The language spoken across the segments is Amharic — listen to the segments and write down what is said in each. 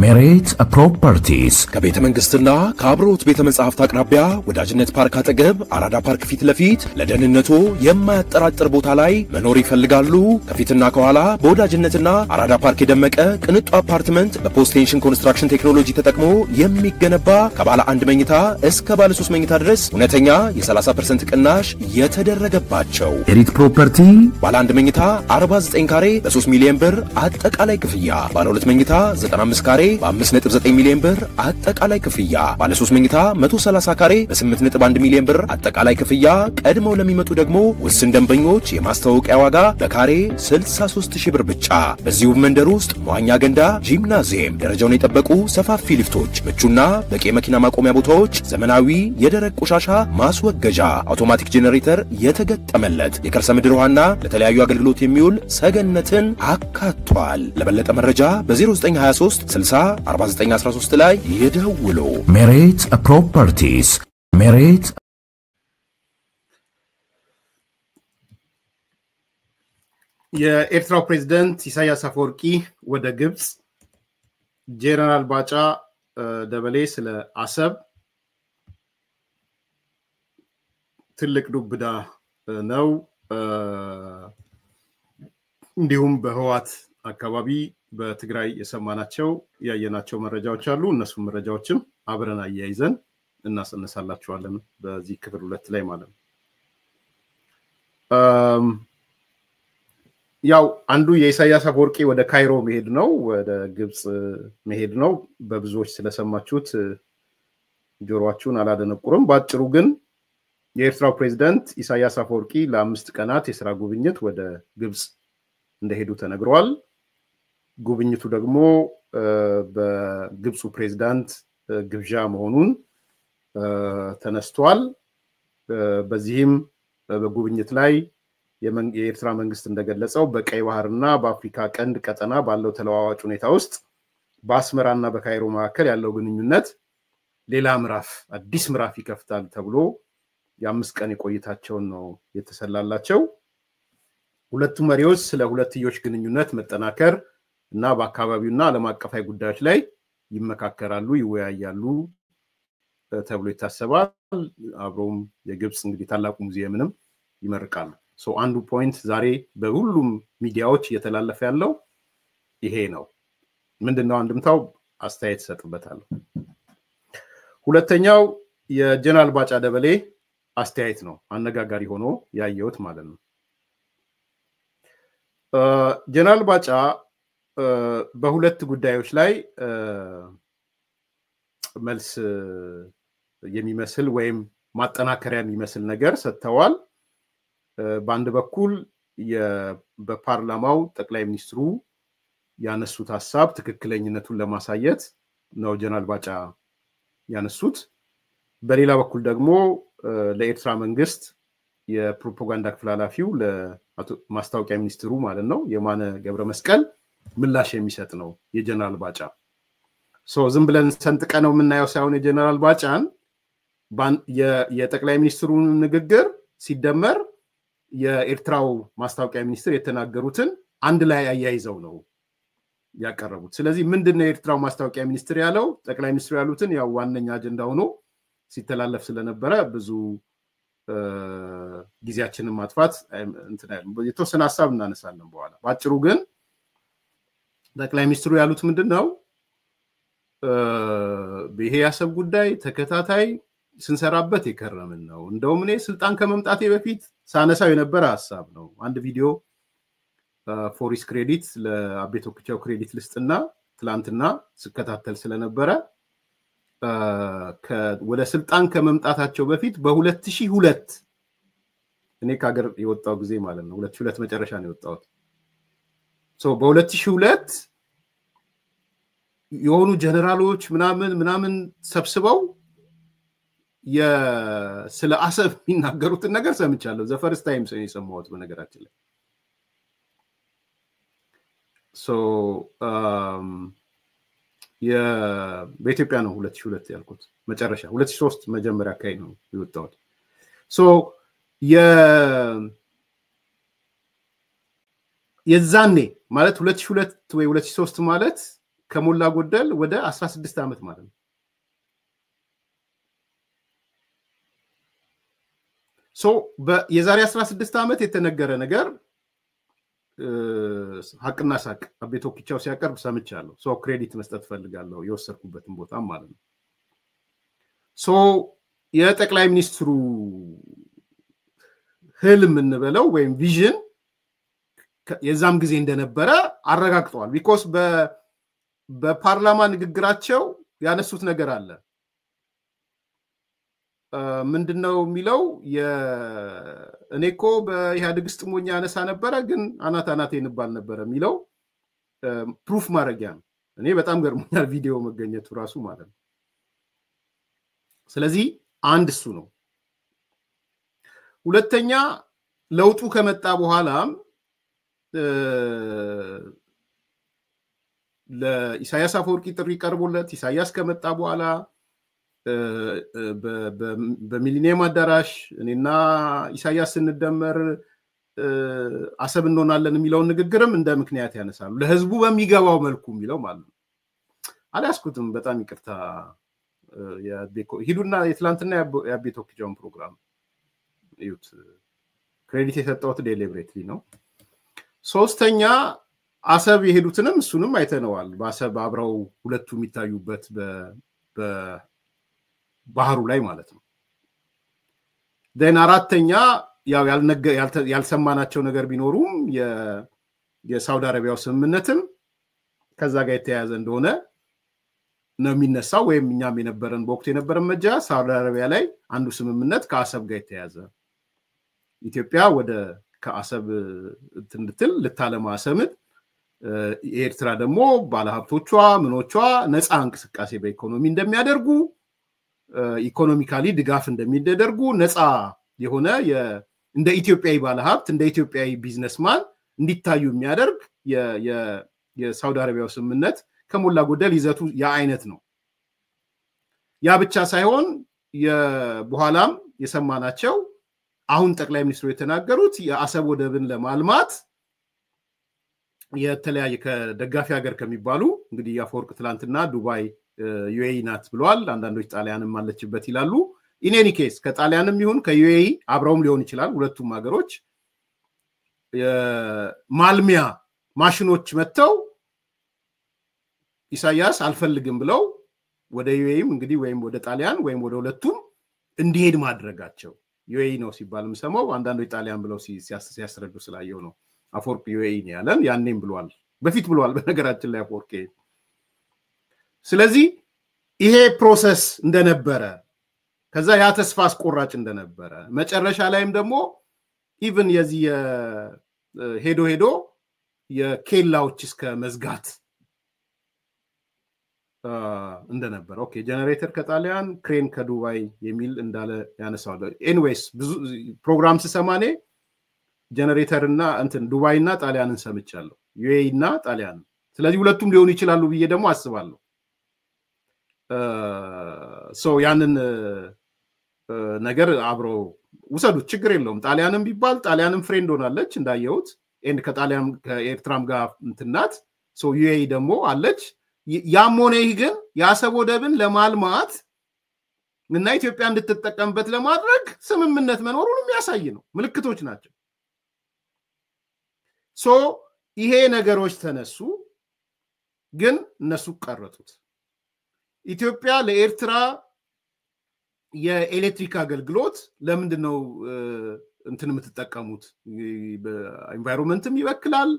ሜሬት ፕሮፐርቲስ ከቤተ መንግስትና ከአብሮት ቤተ መጻሕፍት አቅራቢያ ወዳጅነት ፓርክ አጠገብ አራዳ ፓርክ ፊት ለፊት ለደህንነቱ የማያጠራጥር ቦታ ላይ መኖር ይፈልጋሉ? ከፊትና ከኋላ በወዳጅነትና አራዳ ፓርክ የደመቀ ቅንጡ አፓርትመንት በፖስት ቴንሽን ኮንስትራክሽን ቴክኖሎጂ ተጠቅሞ የሚገነባ ከባለ 1 መኝታ እስከ ባለ 3 መኝታ ድረስ እውነተኛ የ30% ቅናሽ የተደረገባቸው ሜሬት ፕሮፐርቲ ባለ 1 መኝታ 49 ካሬ በ3 ሚሊዮን ብር አጠቃላይ ክፍያ፣ ባለ 2 መኝታ 95 ካሬ በ5.9 ሚሊዮን ብር አጠቃላይ ክፍያ፣ ባለ 3 መኝታ 130 ካሬ በ8.1 ሚሊዮን ብር አጠቃላይ ክፍያ። ቀድመው ለሚመጡ ደግሞ ውስን ደንበኞች የማስተዋወቂያ ዋጋ በካሬ 63000 ብር ብቻ። በዚሁ መንደር ውስጥ መዋኛ ገንዳ፣ ጂምናዚየም፣ ደረጃውን የጠበቁ ሰፋፊ ሊፍቶች፣ ምቹና በቂ መኪና ማቆሚያ ቦታዎች፣ ዘመናዊ የደረቅ ቆሻሻ ማስወገጃ፣ አውቶማቲክ ጄኔሬተር የተገጠመለት የከርሰ ምድር ውሃና ለተለያዩ አገልግሎት የሚውል ሰገነትን አካቷል። ለበለጠ መረጃ በ0923 604913 ላይ ይደውሉ። ሜሬት ፕሮፐርቲስ ሜሬት የኤርትራው ፕሬዝዳንት ኢሳያስ አፈወርቂ ወደ ግብጽ፣ ጄነራል ባጫ ደበሌ ስለ አሰብ ትልቅ ዱብዳ ነው። እንዲሁም በህዋት አካባቢ በትግራይ የሰማናቸው ያየናቸው መረጃዎች አሉ። እነሱ መረጃዎችም አብረን አያይዘን እናሰነሳላችኋለን በዚህ ክፍል 2 ላይ ማለት ነው። ያው አንዱ የኢሳያስ አፈወርቂ ወደ ካይሮ መሄድ ነው፣ ወደ ግብጽ መሄድ ነው። በብዙዎች ስለሰማችሁት ጆሮአችሁን አላደነቁርም። ባጭሩ ግን የኤርትራው ፕሬዝዳንት ኢሳያስ አፈወርቂ ለ5 ቀናት የሥራ ጉብኝት ወደ ግብጽ እንደሄዱ ተነግሯል። ጉብኝቱ ደግሞ በግብፁ ፕሬዝዳንት ግብዣ መሆኑን ተነስቷል። በዚህም በጉብኝት ላይ የኤርትራ መንግስት እንደገለጸው በቀይ ባህርና በአፍሪካ ቀንድ ቀጠና ባለው ተለዋዋጭ ሁኔታ ውስጥ በአስመራና በካይሮ መካከል ያለው ግንኙነት ሌላ ምዕራፍ፣ አዲስ ምዕራፍ ይከፍታል ተብሎ የ5 ቀን የቆይታቸውን ነው የተሰላላቸው። ሁለቱ መሪዎች ስለ ሁለትዮሽ ግንኙነት መጠናከር እና በአካባቢውና ዓለም አቀፋዊ ጉዳዮች ላይ ይመካከራሉ፣ ይወያያሉ ተብሎ ይታሰባል። አብሮም የግብጽ እንግዲህ ታላቁ ሙዚየምንም ይመርቃሉ። አንዱ ፖይንት ዛሬ በሁሉም ሚዲያዎች እየተላለፈ ያለው ይሄ ነው። ምንድነው አንድምታው? አስተያየት ሰጥበታለሁ። ሁለተኛው የጀነራል ባጫ ደበሌ አስተያየት ነው፣ አነጋጋሪ ሆኖ ያየሁት ማለት ነው። ጀነራል ባጫ በሁለት ጉዳዮች ላይ መልስ የሚመስል ወይም ማጠናከሪያ የሚመስል ነገር ሰጥተዋል። በአንድ በኩል በፓርላማው ጠቅላይ ሚኒስትሩ ያነሱት ሐሳብ ትክክለኝነቱን ለማሳየት ነው ጀነራል ባጫ ያነሱት። በሌላ በኩል ደግሞ ለኤርትራ መንግስት የፕሮፓጋንዳ ክፍል ኃላፊው ለማስታወቂያ ሚኒስትሩ ማለት ነው የማነ ገብረ መስቀል ምላሽ የሚሰጥ ነው የጀነራል ባጫ። ዝም ብለን ሰንጥቀ ነው የምናየው ሳይሆን የጀነራል ባጫን የጠቅላይ ሚኒስትሩን ንግግር ሲደመር የኤርትራው ማስታወቂያ ሚኒስትር የተናገሩትን አንድ ላይ አያይዘው ነው ያቀረቡት። ስለዚህ ምንድነው የኤርትራው ማስታወቂያ ሚኒስትር ያለው? ጠቅላይ ሚኒስትሩ ያሉትን ያው ዋነኛ አጀንዳ ሆኖ ሲተላለፍ ስለነበረ ብዙ ጊዜያችንን ማጥፋት የተወሰነ ሐሳብ እናነሳለን በኋላ። ባጭሩ ግን ጠቅላይ ሚኒስትሩ ያሉት ምንድነው? ይሄ የአሰብ ጉዳይ ተከታታይ ስንሰራበት የከረምን ነው። እንደውም እኔ ስልጣን ከመምጣቴ በፊት ሳነሳው የነበረ ሐሳብ ነው። አንድ ቪዲዮ ፎሪስ ክሬዲት ለአቤቶ ኩቻው ክሬዲት ልስጥና ትላንትና ስከታተል ስለነበረ ወደ ስልጣን ከመምጣታቸው በፊት በ2002 እኔ ከሀገር የወጣው ጊዜ ማለት ነው 2002 መጨረሻ ነው የወጣሁት። በ2002 የሆኑ ጀነራሎች ምናምን ሰብስበው ስለ አሰብ የሚናገሩትን ነገር ሰምቻለሁ። ዘ ፈርስት ታይም የሰማሁት በነገራችን ላይ። በኢትዮጵያ ነው 2002 ያልኩት መጨረሻ 2003 መጀመሪያ አካባቢ ነው የወጣሁት። የዛኔ ማለት 2002 ወይ 2003 ማለት ከሞላ ጎደል ወደ 16 ዓመት ማለት ነው የዛሬ 16 ዓመት የተነገረ ነገር ሐቅና ሳቅ አቤ ቶኪቻው ሲያቀርብ ሰምቻለሁ ክሬዲት መስጠት ፈልጋለሁ የወሰድኩበትን ቦታ ማለት ነው የጠቅላይ ሚኒስትሩ ህልም እንበለው ወይም ቪዥን የዛም ጊዜ እንደነበረ አረጋግጠዋል ቢኮዝ በፓርላማ ንግግራቸው ያነሱት ነገር አለ ምንድነው የሚለው እኔኮ በኢህአዴግ ውስጥ ሞኛ አነሳ ነበር ግን አናት ይንባል ነበር የሚለው ፕሩፍ ማረጊያ ነው እኔ በጣም ገርሞኛል ቪዲዮ መገኘቱ ራሱ ማለት ነው ስለዚህ አንድ እሱ ነው ሁለተኛ ለውጡ ከመጣ በኋላ ለኢሳያስ አፈወርቂ ጥሪ ቀርቦለት ኢሳያስ ከመጣ በኋላ በሚሊኒየም አዳራሽ እኔና ኢሳያስ እንደመር አሰብ እንሆናለን የሚለው ንግግርም እንደ ምክንያት ያነሳሉ ለህዝቡ በሚገባው መልኩ የሚለው ማለት ነው አላስኩትም በጣም ይቅርታ ሂዱና የትላንትና ያቤት ኦክጆን ፕሮግራም እዩት ክሬዲት የሰጠውት ዴሊብሬትሊ ነው ሶስተኛ አሰብ የሄዱትንም እሱንም አይተነዋል በአሰብ አብረው ሁለቱ የሚታዩበት ባህሩ ላይ ማለት ነው ደን አራተኛ ያው ያልሰማናቸው ነገር ቢኖሩም የሳውዲ አረቢያው ስምምነትም ከዛ ጋር የተያያዘ እንደሆነ ነው የሚነሳው ወይም እኛም የነበረን በወቅቱ የነበረን መጃ ሳውዲ አረቢያ ላይ አንዱ ስምምነት ከአሰብ ጋር የተያያዘ ኢትዮጵያ ወደ ከአሰብ እንድትል ልታለማ አሰብን ኤርትራ ደግሞ ባለሀብቶቿ ምኖቿ ነፃ እንቅስቃሴ በኢኮኖሚ እንደሚያደርጉ ኢኮኖሚካሊ ድጋፍ እንደሚደረጉ ነፃ የሆነ እንደ ኢትዮጵያዊ ባለሀብት እንደ ኢትዮጵያዊ ቢዝነስማን እንዲታዩ የሚያደርግ የሳውዲ አረቢያው ስምምነት ከሞላ ጎደል ይዘቱ ያ አይነት ነው ያ ብቻ ሳይሆን በኋላም የሰማናቸው አሁን ጠቅላይ ሚኒስትሩ የተናገሩት የአሰብ ወደብን ለማልማት የተለያየ ከደጋፊ ሀገር ከሚባሉ እንግዲህ ያፈወርቅ ትላንትና ዱባይ ዩኤኢ ናት ብለዋል አንዳንዶች ጣሊያንም አለችበት ይላሉ ኢን ኤኒ ኬስ ከጣሊያንም ይሁን ከዩኤኢ አብረውም ሊሆን ይችላል ሁለቱም ሀገሮች ማልሚያ ማሽኖች መተው ኢሳያስ አልፈልግም ብለው ወደ ዩኤኢም እንግዲህ ወይም ወደ ጣሊያን ወይም ወደ ሁለቱም እንዲሄድ ማድረጋቸው ዩኤኢ ነው ሲባልም ሰማው አንዳንዶች ጣሊያን ብለው ሲያስረዱ ስላየው ነው አፈወርቅ ዩኤኢ ነው ያለን ያኔም ብለዋል በፊት ብለዋል በነገራችን ላይ አፈወርቅ ስለዚህ ይሄ ፕሮሰስ እንደነበረ ከዛ ያ ተስፋ አስቆራጭ እንደነበረ መጨረሻ ላይም ደግሞ ኢቭን የዚህ ሄዶ የኬላዎች እስከ መዝጋት እንደነበረ ኦኬ ጀነሬተር ከጣሊያን ክሬን ከዱባይ የሚል እንዳለ ያነሳው ኤኒዌይስ ብዙ ፕሮግራም ሲሰማኔ ጀነሬተር እና እንትን ዱባይ እና ጣሊያንን ሰምቻለሁ ዩኤኢ እና ጣሊያን ስለዚህ ሁለቱም ሊሆኑ ይችላሉ ብዬ ደግሞ አስባለሁ ያንን ነገር አብሮ ውሰዱት ችግር የለውም ጣሊያንም ቢባል ጣሊያንም ፍሬንድ ሆናለች እንዳየሁት ከጣሊያን ከኤርትራም ጋር እንትናት ዩኤኢ ደግሞ አለች ያም ሆነ ይህ ግን የአሰብ ወደብን ለማልማት እና ኢትዮጵያ እንድትጠቀምበት ለማድረግ ስምምነት መኖሩን የሚያሳይ ነው ምልክቶች ናቸው ይሄ ነገሮች ተነሱ ግን እነሱ ቀረጡት ኢትዮጵያ ለኤርትራ የኤሌክትሪክ አገልግሎት ለምንድነው እንትን የምትጠቀሙት በኤንቫይሮንመንትም ይበክላል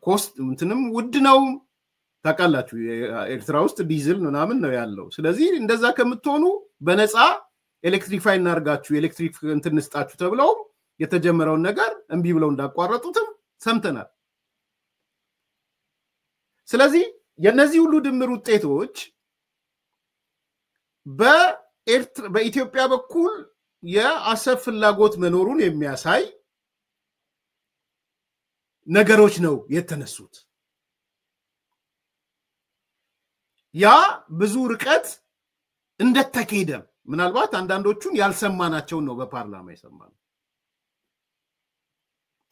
ኮስት እንትንም ውድ ነው ታቃላችሁ ኤርትራ ውስጥ ዲዝል ምናምን ነው ያለው ስለዚህ እንደዛ ከምትሆኑ በነፃ ኤሌክትሪፋይ እናርጋችሁ ኤሌክትሪክ እንትን ንስጣችሁ ተብለው የተጀመረውን ነገር እንቢ ብለው እንዳቋረጡትም ሰምተናል ስለዚህ የነዚህ ሁሉ ድምር ውጤቶች በኢትዮጵያ በኩል የአሰብ ፍላጎት መኖሩን የሚያሳይ ነገሮች ነው የተነሱት ያ ብዙ ርቀት እንደተከሄደ ምናልባት አንዳንዶቹን ያልሰማናቸው ነው በፓርላማ ይሰማሉ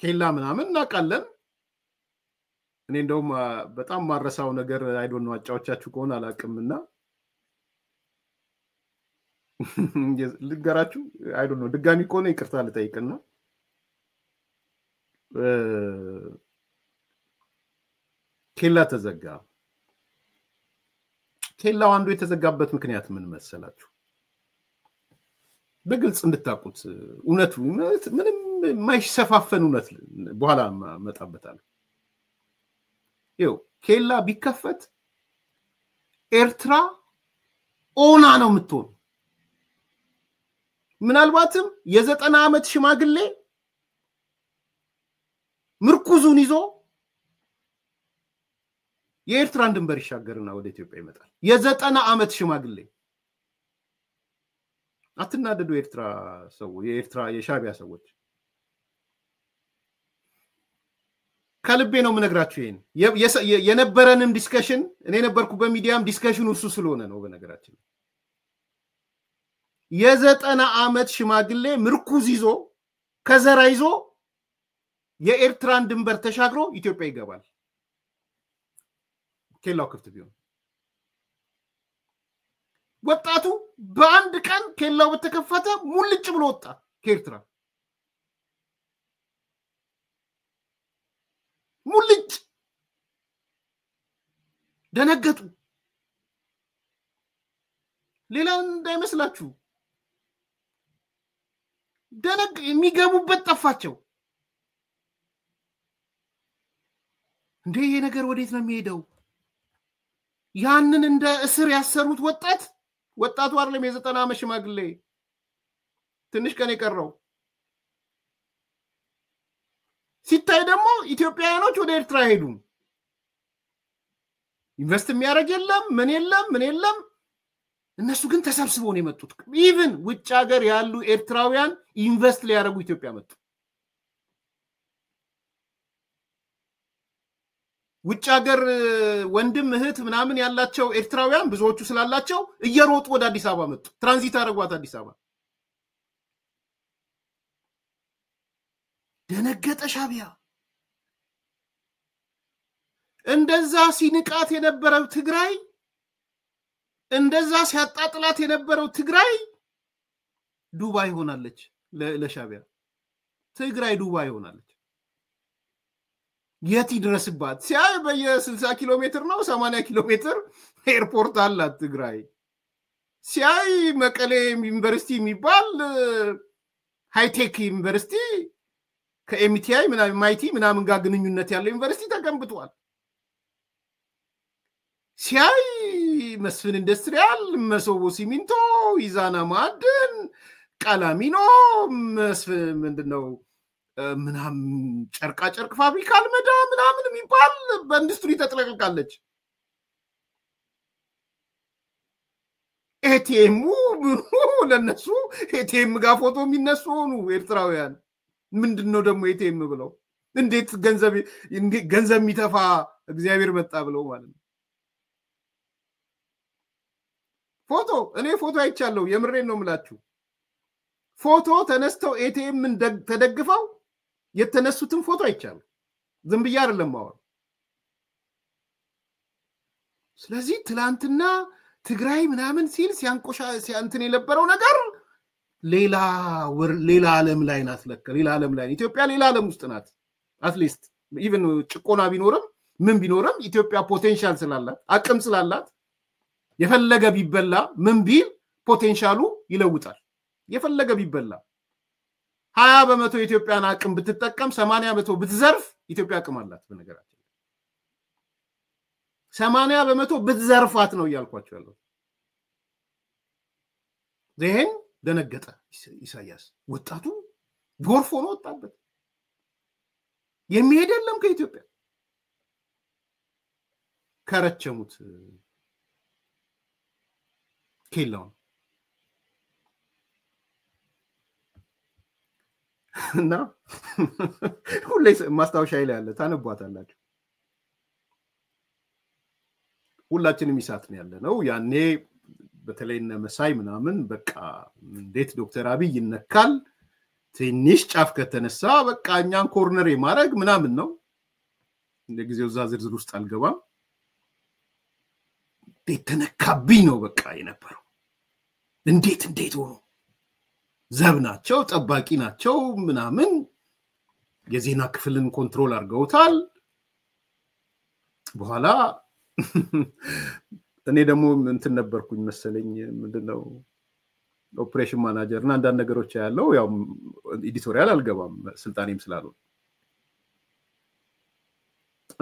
ኬላ ምናምን እናቃለን እኔ እንደውም በጣም ማረሳው ነገር አይ ዶንት ኖ አጫዎቻችሁ ከሆነ አላቅምና ልገራችሁ አይ ዶንት ኖ ድጋሚ ከሆነ ይቅርታ ልጠይቅና ኬላ ተዘጋ ኬላው አንዱ የተዘጋበት ምክንያት ምን መሰላችሁ በግልጽ እንድታቁት እውነቱ ምንም ማይሸፋፈን እውነት በኋላ መጣበታል ይው ኬላ ቢከፈት ኤርትራ ኦና ነው የምትሆን ምናልባትም የ90 ዓመት ሽማግሌ ምርኩዙን ይዞ የኤርትራን ድንበር ይሻገርና ወደ ኢትዮጵያ ይመጣል የ90 ዓመት ሽማግሌ አትናደዱ ኤርትራ ሰው የኤርትራ የሻቢያ ሰዎች ከልቤ ነው ምነግራችሁ ይሄን የነበረንም ዲስከሽን እኔ ነበርኩ በሚዲያም ዲስከሽኑ እሱ ስለሆነ ነው በነገራችን የ90 ዓመት ሽማግሌ ምርኩዝ ይዞ ከዘራ ይዞ የኤርትራን ድንበር ተሻግሮ ኢትዮጵያ ይገባል ኬላው ክፍት ቢሆን ወጣቱ በአንድ ቀን ኬላው በተከፈተ ሙልጭ ብሎ ወጣ ከኤርትራ ሙልጭ ደነገጡ ሌላ እንዳይመስላችሁ የሚገቡበት ጠፋቸው እንዴ ይሄ ነገር ወዴት ነው የሚሄደው ያንን እንደ እስር ያሰሩት ወጣቱ አይደለም የ90 ዓመት ሽማግሌ ትንሽ ቀን የቀረው ሲታይ ደግሞ ኢትዮጵያውያኖች ወደ ኤርትራ ሄዱ ኢንቨስት የሚያደርግ የለም ምን የለም እነሱ ግን ተሰብስበው ነው የመጡት ኢቭን ውጭ ሀገር ያሉ ኤርትራውያን ኢንቨስት ሊያደርጉ ኢትዮጵያ መጡ ውጭ ሀገር ወንድም እህት ምናምን ያላቸው ኤርትራውያን ብዙዎቹ ስላላቸው እየሮጡ ወደ አዲስ አበባ መጡ ትራንዚት አደረጓት አዲስ አበባ ደነገጠ ሻቢያ እንደዛ ሲንቃት የነበረው ትግራይ እንደዛ ሲያጣጥላት የነበረው ትግራይ ዱባይ ሆናለች ለሻቢያ ትግራይ ዱባይ ሆናለች የት ይድረስባት ሲያይ በየ60 ኪሎ ሜትር ነው 80 ኪሎ ሜትር ኤርፖርት አላት ትግራይ ሲያይ መቀሌ ዩኒቨርሲቲ የሚባል ሃይቴክ ዩኒቨርሲቲ ከኤምቲአይ ምናምን ማይቲ ምናምን ጋር ግንኙነት ያለው ዩኒቨርሲቲ ተገንብቷል ሲያይ መስፍን ኢንዱስትሪያል መሶቦ ሲሚንቶ ኢዛና ማዕድን ቃላሚኖ መስፍን ምንድነው ምናምን ጨርቃ ጨርቅ ፋብሪካ አልመዳ ምናምን የሚባል በኢንዱስትሪ ተጥለቅልቃለች ኤቲኤሙ ለነሱ ኤቲኤም ጋር ፎቶ የሚነሱ ነው ኤርትራውያን ምንድነው ደግሞ ኤቲኤም ብለው እንዴት ገንዘብ የሚተፋ እግዚአብሔር መጣ ብለው ማለት ነው እኔ ፎቶ አይቻለሁ የምሬን ነው ምላችሁ ፎቶ ተነስተው ኤቲኤም ተደግፈው የተነሱትን ፎቶ አይቻለሁ ዝም ብዬ አይደለም ማወር ስለዚህ ትላንትና ትግራይ ምናምን ሲል ሲያንትን የነበረው ነገር ሌላ ዓለም ላይ ናት ለካ ሌላ ዓለም ላይ ኢትዮጵያ ሌላ ዓለም ውስጥ ናት አትሊስት ኢቭን ጭቆና ቢኖርም ምን ቢኖርም ኢትዮጵያ ፖቴንሻል ስላላት አቅም ስላላት የፈለገ ቢበላ ምን ቢል ፖቴንሻሉ ይለውጣል የፈለገ ቢበላ 20% የኢትዮጵያን አቅም ብትጠቀም 80% ብትዘርፍ ኢትዮጵያ አቅም አላት በነገራችን 80% ብትዘርፋት ነው ያልኳችሁ ያለው ዘሄን ደነገጠ ኢሳያስ ወጣቱ ጎርፎ ነው ወጣበት የሚሄድ የለም ከኢትዮጵያ ከረቸሙት ኬላው እና ሁሌ ማስታወሻ ላይ ያለ ታነቧታላችሁ ሁላችንም ይሳት ነው ያለነው ያኔ በተለይነ መሳይ ምናምን በቃ እንዴት ዶክተር አብይ ይነካል ትንሽ ጫፍ ከተነሳ በቃ እኛን ኮርነር የማረግ ምናምን ነው ለጊዜው እዛ ዝርዝር ውስጥ አልገባም ተነካብኝ ነው በቃ የነበረው እንዴት ሆኖ ዘብ ናቸው ጠባቂ ናቸው ምናምን የዜና ክፍልን ኮንትሮል አድርገውታል በኋላ እኔ ደግሞ እንትን ነበርኩኝ መሰለኝ ምንድነው ኦፕሬሽን ማናጀር እና አንዳንድ ነገሮች ያለው ያው ኤዲቶሪያል አልገባም ስልጣኔም ስላልሆነ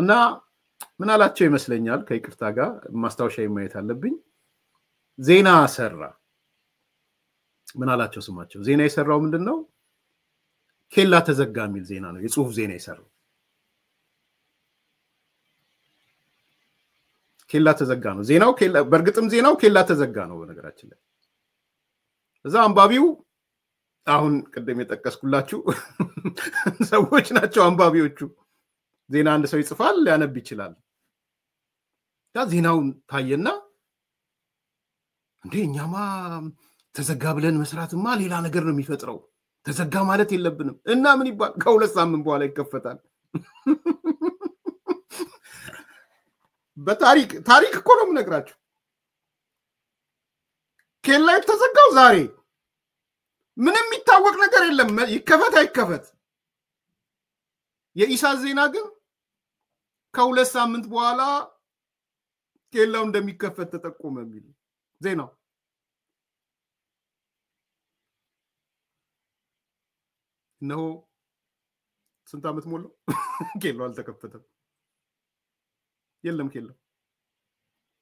እና ምን አላቸው ይመስለኛል ከይቅርታ ጋር ማስታወሻ የማየት አለብኝ ዜና ሰራ ምን አላቸው ስማቸው ዜና የሰራው ምንድነው ኬላ ተዘጋ የሚል ዜና ነው የጽሁፍ ዜና የሰራው ኬላ ተዘጋ ነው ዜናው ኬላ በርግጥም ዜናው ኬላ ተዘጋ ነው በነገራችን ላይ እዛ አንባቢው አሁን ቀደም የጠቀስኩላችሁ ሰዎች ናቸው አንባቢዎቹ ዜና አንድ ሰው ይጽፋል ሊያነብ ይችላል ያ ዜናውን ታየና እንደኛማ ተዘጋ ብለን መስራትማ ሌላ ነገር ነው የሚፈጥረው ተዘጋ ማለት የለብንም እና ምን ይባል ከሁለት ሳምንት በኋላ ይከፈታል በታሪክ እኮ ነው የምነግራችሁ ኬላ ተዘጋው ዛሬ ምንም የሚታወቅ ነገር የለም ይከፈት አይከፈት የኢሳት ዜና ግን ከሁለት ሳምንት በኋላ ኬላው እንደሚከፈት ተጠቆመ የሚል ዜናው ነው ስንት አመት ሞላው ኬላው አልተከፈተም የለም ኬላው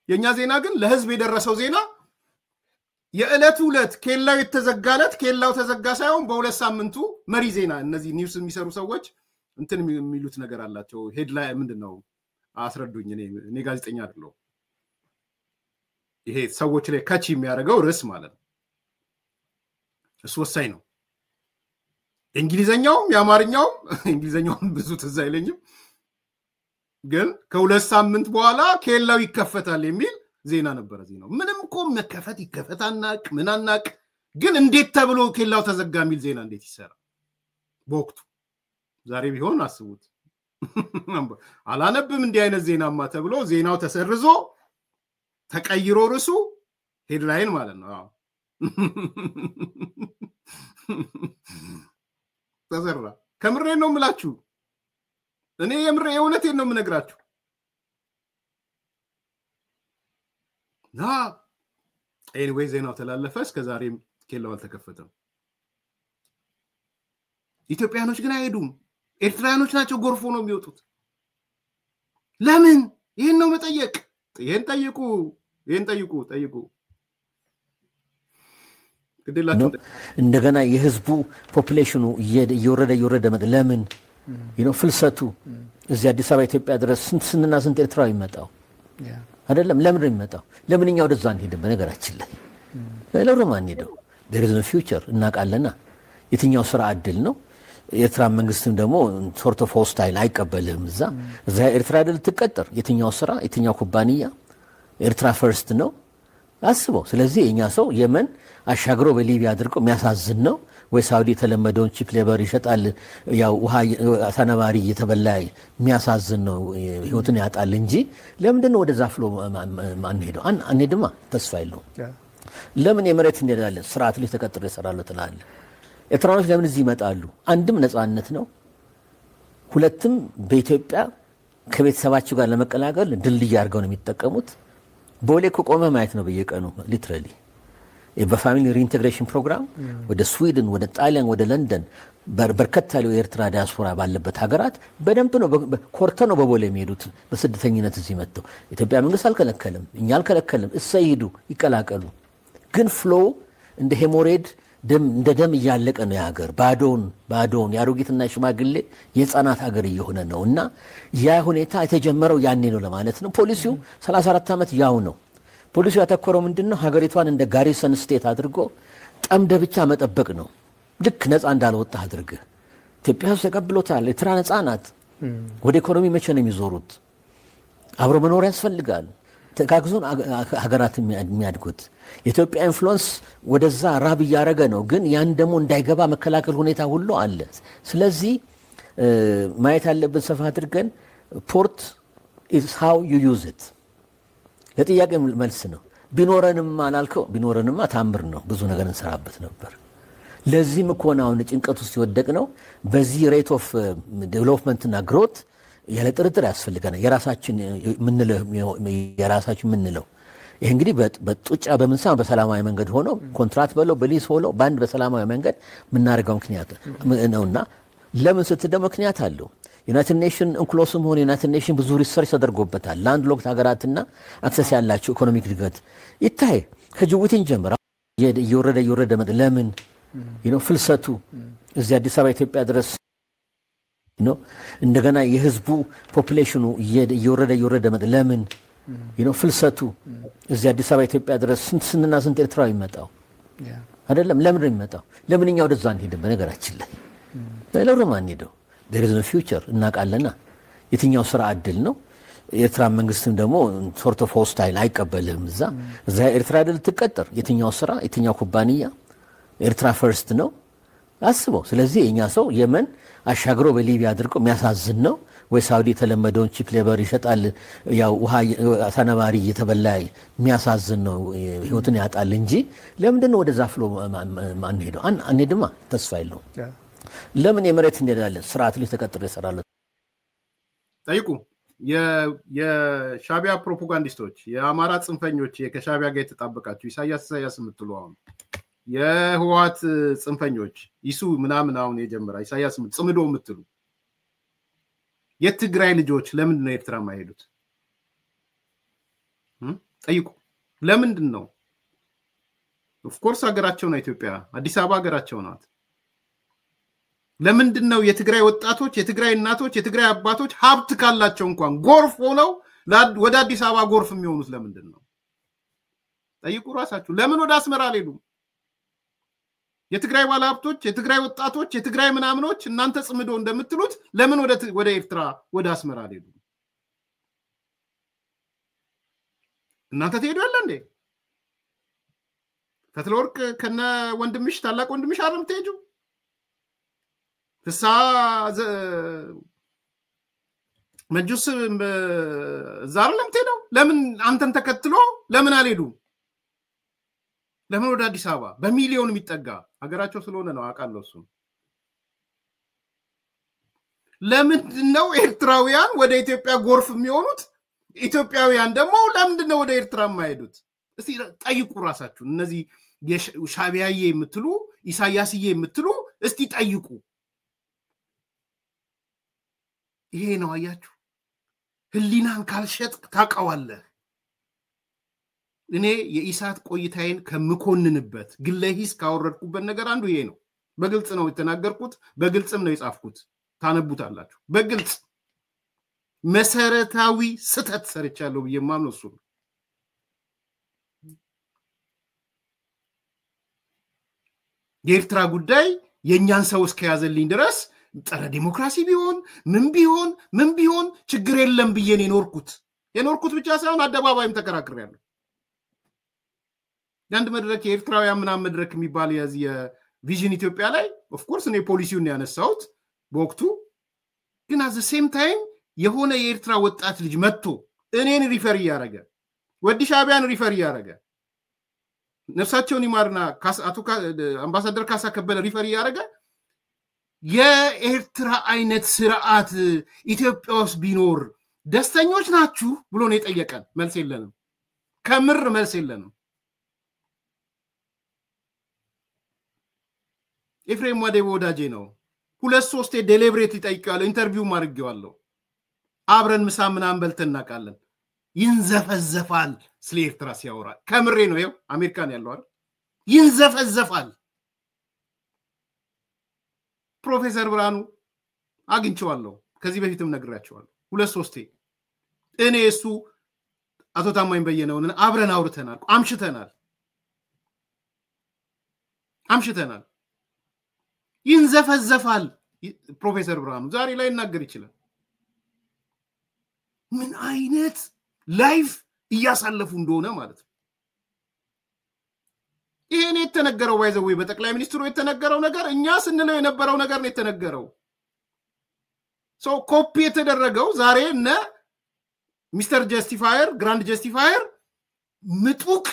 የኛ ዜና ግን ለህዝብ የደረሰው ዜና የዕለቱ ዕለት ኬላው የተዘጋለት ኬላው ተዘጋ ሳይሆን በሁለት ሳምንቱ መሪ ዜና እነዚህ ኒውስ የሚሰሩ ሰዎች እንትን የሚሉት ነገር አላቸው ሄድላይን ምንድነው አስረዱኝ እኔ ጋዜጠኛ አይደለሁ ይሄ ሰዎች ላይ ካቺ የሚያደርገው ርዕስ ማለት ነው እሱ ወሳኝ ነው እንግሊዘኛውም ያማርኛውም እንግሊዘኛውም ብዙ ትዝ አይለኝም ግን ከሁለት ሳምንት በኋላ ኬላው ይከፈታል የሚል ዜና ነበር ዜናው ምንም እኮ መከፈት ይከፈታናቅ ምናናቅ ግን እንዴት ተብሎ ኬላው ተዘጋ የሚል ዜና እንዴት ይሰራ በወቅቱ ዛሬ ቢሆን አስቡት አላነብም እንዲህ አይነት ዜናማ ተብሎ ዜናው ተሰርዞ ተቀይሮ ርዕሱ ሄድላይን ማለት ነው አዎ ተዘራ ከምሬ ነው የምላችሁ እኔ የምሬ የእውነቴን ነው የምነግራችሁ ና ኤኒዌይ ዜናው ተላለፈ እስከዛሬም ኬላው አልተከፈተም ኢትዮጵያኖች ግን አይሄዱም ኤርትራኖች ናቸው ጎርፎ ነው የሚወጡት ለምን ይሄን ነው መጠየቅ ይሄን ጠይቁ ግዴላችሁ እንደገና የህዝቡ ፖፑሌሽኑ እየወረደ መጣ ለምን ፍልሰቱ እዚህ አዲስ አበባ ኢትዮጵያ ድረስ ስንት ኤርትራዊ ይመጣው አይደለም ለምን ነው የሚመጣው ለምንኛ ወደዛ አንሄድም በነገራችን ላይ ለምን አንሄደው there is no future እናቃለና የትኛው ስራ አድል ነው ኤርትራ መንግስትም ደግሞ ሶርት ኦፍ ሆስታይል አይቀበልም እዛ ኤርትራ አይደል ተቀጠር የትኛው ስራ የትኛው ኩባንያ ኤርትራ ፈርስት ነው አስበው ስለዚህ የኛ ሰው የመን አሻግሮ በሊቢያ አድርቆ የሚያሳዝን ነው ወይ ሳውዲ ተለመደውን ቺፕ ሌበር ይሸጣል ያው ውሃ ተነባሪ እየተበላ የሚያሳዝን ነው ህይወትን ያጣል እንጂ ለምንድን ነው ወደዛ ፍሎ አንሄደው አንሄድማ ተስፋ የለውም ለምን የመሬት እንደዳለን ስርዓት ላይ ተቀጥሮ ይሰራሉ ተላለ ኤርትራኖች ለምን እዚህ ይመጣሉ አንድም ነፃነት ነው ሁለትም በኢትዮጵያ ከቤተሰባቸው ጋር ለመቀላቀል ድልድይ አድርገው ነው የሚጠቀሙት ቦሌ ቆመ ማየት ነው በየቀኑ ሊትራሊ በፋሚሊ ሪኢንቴግሬሽን ፕሮግራም ወደ ስዊድን ወደ ጣሊያን ወደ ለንደን በርከት ያለው የኤርትራ ዲያስፖራ ባለበት ሀገራት በደንብ ነው ኮርተ ነው በቦሌ የሚሄዱት በስደተኝነት እዚህ መጥተው ኢትዮጵያ መንግስት አልከለከለም እኛ አልከለከለም እሰይዱ ይቀላቀሉ ግን ፍሎ እንደ ሄሞሬድ ደም እያለቀ ነው ያገር ባዶን ያሮጊትና ሽማግሌ የጻናት ሀገር እየሆነ ነውና ያ ሁኔታ የተጀመረው ያኔ ነው ለማለት ነው ፖሊሲው 34 አመት ያው ነው ፖሊሲው ያተኮረው ምንድነው ሀገሪቷን እንደ ጋሪሰን ስቴት አድርጎ ጠምደ ብቻ መጠበቅ ነው ልክ ነፃ እንዳልወጣ አድርገ ኢትዮጵያ ተቀብሎታል ኤርትራ ነፃ ናት ወደ ኢኮኖሚ መቼ ነው የሚዞሩት አብሮ መኖር ያስፈልጋል ተጋግዞን ሀገራት የሚያድጉት የኢትዮጵያ ኢንፍሉዌንስ ወደዛ ራብ ያረገ ነው ግን ያን ደሞ እንዳይገባ መከላከል ሁኔታ ሁሉ አለ ስለዚህ ማየት ያለብን ሰፋ አድርገን ፖርት is how you use it ለጥያቄ መልስ ነው ቢኖረንማ አላልከው ቢኖረንማ ታምር ነው ብዙ ነገር እንሰራበት ነበር ለዚህም እኮ ነው ጭንቀት ውስጥ ይወደቅ ነው በዚህ ሬት ኦፍ ዴቨሎፕመንት እና ግሮት ያለ ጥርጥር ያስፈልገናል የራሳችን ምንለው ይሄ እንግዲህ በጡጫ በመንሳም በሰላማዊ መንገድ ሆኖ ኮንትራክት በለው በሊዝ ሆኖ ባንድ በሰላማዊ መንገድ ምናርጋው ምክንያት ነውና ለምን ስትደም ምክንያት አለው ዩናይትድ ኔሽን እንክሎስም ሆነ ዩናይትድ ኔሽን ብዙ ሪሰርች ተደርጎበታል ላንድ ሎክ ሀገራትና አክሰስ ያላቸው ኢኮኖሚክ ድጋት ይታይ ከጅቡቲን ጀምራ እየወረደ ለምን ፍልሰቱ እዚህ አዲስ አበባ ኢትዮጵያ ድረስ እንደገና የህዝቡ ፖፑሌሽኑ እየወረደ ለምን ፍልሰቱ እዚህ አዲስ አበባ ኢትዮጵያ ድረስ ስንት ኤርትራዊ ይመጣው አይደለም ለምን ይመጣው ለምንኛ ወደዛ አንሄድም በነገራችን ላይ ለምን አንሄደው there is no future እናቃለና የትኛው ስራ አድል ነው ኤርትራ መንግስትም ደግሞ ሶርት ኦፍ ሆስታይል አይቀበልም እዛ ኤርትራ አይደል ተቀጠር የትኛው ስራ የትኛው ኩባንያ ኤርትራ ፈርስት ነው አስበው ስለዚህ የኛ ሰው የመን አሻግሮ በሊቢያ አድርቆ የሚያሳዝን ነው ወይ ሳውዲ ተለመደውን ቺፕ ሌበር ይሸጣል ያው ውሃ ሰነባሪ እየተበላ የሚያሳዝን ነው ህይወትን ያጣል እንጂ ለምንድነው ወደዛ ፍሎ ማንሄደው አንሄድማ ተስፋ የለው ለምን የመሬት እንደዳለን ስርዓት ላይ ተቀጥሮ ይሰራል ጠይቁ የሻቢያ ፕሮፓጋንዲስቶች የአማራ ጽንፈኞች ከሻቢያ ጋር የተጣበቃቸው ኢሳያስ የምትሉ አሁን የህዋት ጽንፈኞች ይሱ ምናምን አሁን የጀመራ ኢሳያስ ጽምዶ የምትሉ የትግራይ ልጆች ለምንድን ነው ኤርትራ ማይሄዱት ጠይቁ ለምንድን ነው ኦፍ ኮርስ ሀገራቸው ነው ኢትዮጵያ አዲስ አበባ ሀገራቸው ናት ለምንድን ነው የትግራይ ወጣቶች የትግራይ እናቶች የትግራይ አባቶች ሀብት ካላቸው እንኳን ጎርፍ ሆነው ወደ አዲስ አበባ ጎርፍ የሚሆኑት ለምንድን ነው ጠይቁ ራሳችሁ ለምን ወደ አስመራ አልሄዱም የትግራይ ባለሀብቶች የትግራይ ወጣቶች የትግራይ ምናምኖች እናንተ ጽምዶ እንደምትሉት ለምን ወደ ኤርትራ ወደ አስመራ አልሄዱም እናንተ ትሄዳለ እንዴ ፈትለወርቅ ከነ ወንድምሽ ታላቅ ወንድምሽ አረም ትሄጁ ፍሳ መጁስ ዛርለም ትሄደው ለምን አንተን ተከትሎ ለምን አልሄዱም ለምን ወደ አዲስ አበባ በሚሊዮን የሚጠጋ ሀገራቸው ስለሆነ ነው አቃለው እሱ ለምን ነው ኤርትራውያን ወደ ኢትዮጵያ ጎርፍ የሚሆኑት ኢትዮጵያውያን ደግሞ ለምን ነው ወደ ኤርትራ የማይሄዱት እስቲ ጠይቁ ራሳችሁ እነዚህ የሻቢያዬ የምትሉ ኢሳያስዬ የምትሉ እስቲ ጠይቁ ይሄ ነው አያችሁ ህሊናን ካልሸጥ ታቃዋለህ እኔ የኢሳት ቆይታዬን ከምኮንንበት ግለሂስ ካወረድኩበት ነገር አንዱ ይሄ ነው በግልጽ ነው የተናገርኩት በግልጽም ነው የጻፍኩት ታነቡታላችሁ በግልጽ መሰረታዊ ስተት ሰርቻለሁ በየማምነው እሱ የኤርትራ ጉዳይ የኛን ሰው እስከያዘልኝ ድረስ ጸረ ዲሞክራሲ ምን ቢሆን ችግር የለም ብዬ የኖርኩት ብቻ ሳይሆን አደባባይም ተከራክሬያለሁ ያንድ መድረክ የኤርትራውያን ምናምን መድረክ የሚባል የቪዥን ኢትዮጵያ ላይ ኦፍ ኮርስ እኔ ፖሊሲውን ያነሳሁት በወቅቱ ግን at the same time የሆነ የኤርትራ ወጣት ልጅ መጥቶ እኔን ሪፈር ያረገ ወዲ ሻቢያን ሪፈር ያረገ ነፍሳቸውን ይማርና አቶ አምባሳደር ካሳ ከበለ ሪፈር ያረገ የኤርትራ አይነት ስርዓት ኢትዮጵያ ውስጥ ቢኖር ደስተኞች ናችሁ ብሎ ነው የጠየቀን መልስ የለንም ከምር መልስ የለንም ኤፍሬም ወደቦ ወዳጄ ነው ሁለት ሶስት ዴሊብሬት ይጠይቃሉ ኢንተርቪው ማድረግዋለሁ አብረን ምሳ ምናምን በልተናቃለን ይንዘፈዘፋል ስለ ኤርትራ ሲያወራ ከምሬ ነው ይው አሜሪካን ያለው አይደል ይንዘፈዘፋል ፕሮፌሰር ብራኑ አግኝቼዋለሁ ከዚህ በፊትም ነግራቸዋለሁ ሁለት ሶስት እኔ እሱ አቶ ታማኝ በየነውን አብረን አውርተናል አምሽተናል ይንዘፈዘፋል ፕሮፌሰር ብራኑ ዛሬ ላይ እናገር ይችላል ምን አይነት ላይፍ እያሳለፉ እንደሆነ ማለት ነው ይሄን የተነገረው ባይዘው በጠቅላይ ሚኒስትሩ የተነገረው ነገር እኛ ስንለው የነበረው ነገር ነው የተነገረው ሶ ኮፒ የተደረገው ዛሬ እነ ሚስተር ጀስቲፋየር ግራንድ ጀስቲፋየር ምጡቅ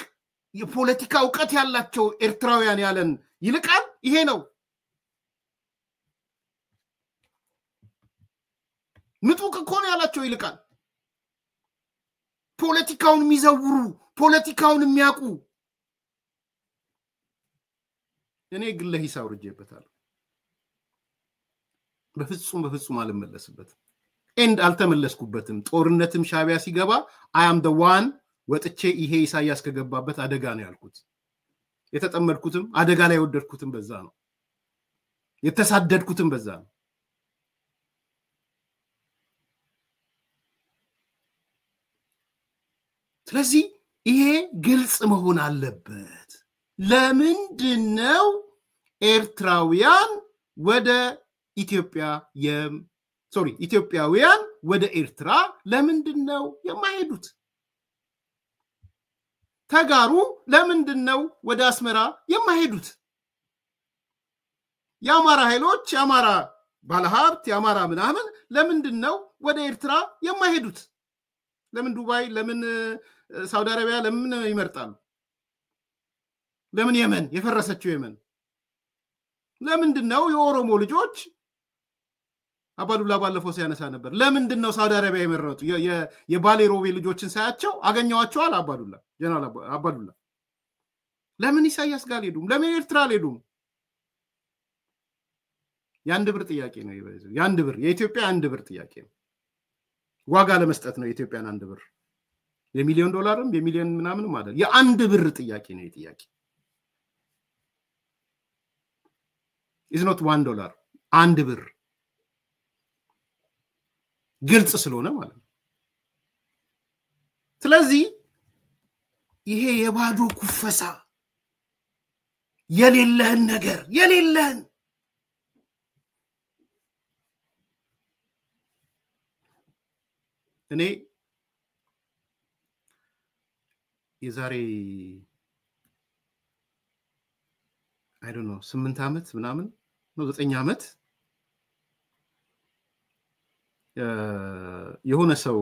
የፖለቲካ ዕውቀት ያላቸው ኤርትራውያን ያለን ይልቃል ይሄ ነው ምጡቅ እኮ ነው ያላቸው ይልቃል ፖለቲካውን የሚዘውሩ ፖለቲካውን የሚያውቁ እኔ ግለ ሂሳብ ርጄበታለሁ በፍጹም አልመለስበትም ኤንድ አልተመለስኩበትም ጦርነትም ሻቢያ ሲገባ I am the one ወጥቼ ይሄ ኢሳያስ ከገባበት አደጋ ነው ያልኩት የተጠመድኩትም አደጋ ላይ ወደድኩትም በዛ ነው የተሳደድኩትም በዛ ነው ስለዚህ ይሄ ግልጽ መሆን አለበት ለምንድነው ኤርትራውያን ወደ ኢትዮጵያ ኢትዮጵያውያን ወደ ኤርትራ ለምንድነው የማይሄዱት ተጋሩ ለምንድነው ወደ አስመራ የማይሄዱት ያማራ ኃይሎች ያማራ ባለሀብት ያማራ ምናምን ለምንድነው ወደ ኤርትራ የማይሄዱት ለምን ዱባይ ለምን ሳውዲ አረቢያ ለምን ይመርጣሉ ለምን የመን የፈረሰችው የመን ለምንድነው የኦሮሞ ልጆች አባዱላ ባለፈው ሲያነሳ ነበር ለምንድነው ሳውዲ አረቢያ የመረጡ የባሌ ሮቤ ልጆችን ሳያቸው አገኘዋቸዋል አባዱላ ጀነራል አባዱላ ለምን ኢሳያስ ጋር ሄዱም ለምን ኤርትራ ሄዱም ያንድ ብር ጥያቄ ነው ይበዛው ያንድ ብር የኢትዮጵያ አንድ ብር ጥያቄ ነው ዋጋ ለመስጠት ነው የኢትዮጵያን አንድ ብር የሚሊዮን ዶላርም የሚሊዮን ምናምንም አይደል የአንድ ብር ጥያቄ ነው የጥያቄ is not $1 አንድ ብር ግልጽ ስለሆነ ማለት ነው ስለዚህ ይሄ የባዶ ኩፈሳ የሌለህን ነገር የሌለህን እኔ የዛሬ I don't know 8 አመት ምናምን ነው 9 አመት የሆነ ሰው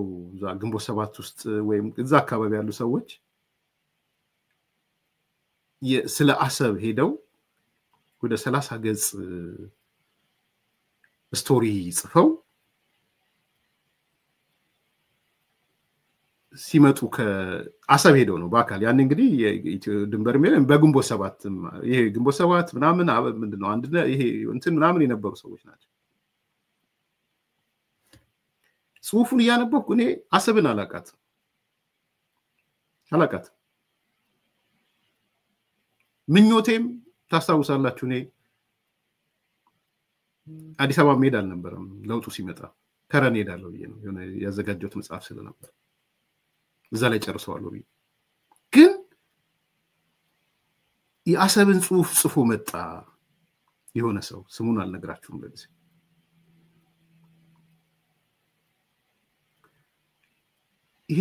ግንቦት 7 ውስጥ ወይም እዛ አካባቢ ያሉ ሰዎች ስለ አሰብ ሄደው ወደ 30 ገጽ ስቶሪ ጽፈው ሲመጡ ከአሰብ ሄደው ነው በአካል ያን እንግዲህ ድንበር ሜለን በግንቦት 7 ይሄ ግንቦት 7 ምናምን ምንድነው አንድ ይሄ እንትን ምናምን የነበሩ ሰዎች ናቸው ጽሁፉን ያነበብኩ እኔ አሰብን አላቃት ምኞቴም ታስታውሳላችሁ እኔ አዲስ አበባ ሜዳ አልነበረም ለውጡ ሲመጣ ከረን ሄዳለሁ ነው የሆነ ያዘጋጀሁት መጽሐፍ ስለነበር እዛ ላይ ጨርሰዋለሁ ግን የአሰብን ጽሁፍ ጽፎ መጣ የሆነ ሰው ስሙን አልነግራችሁም ለዚህ ይሄ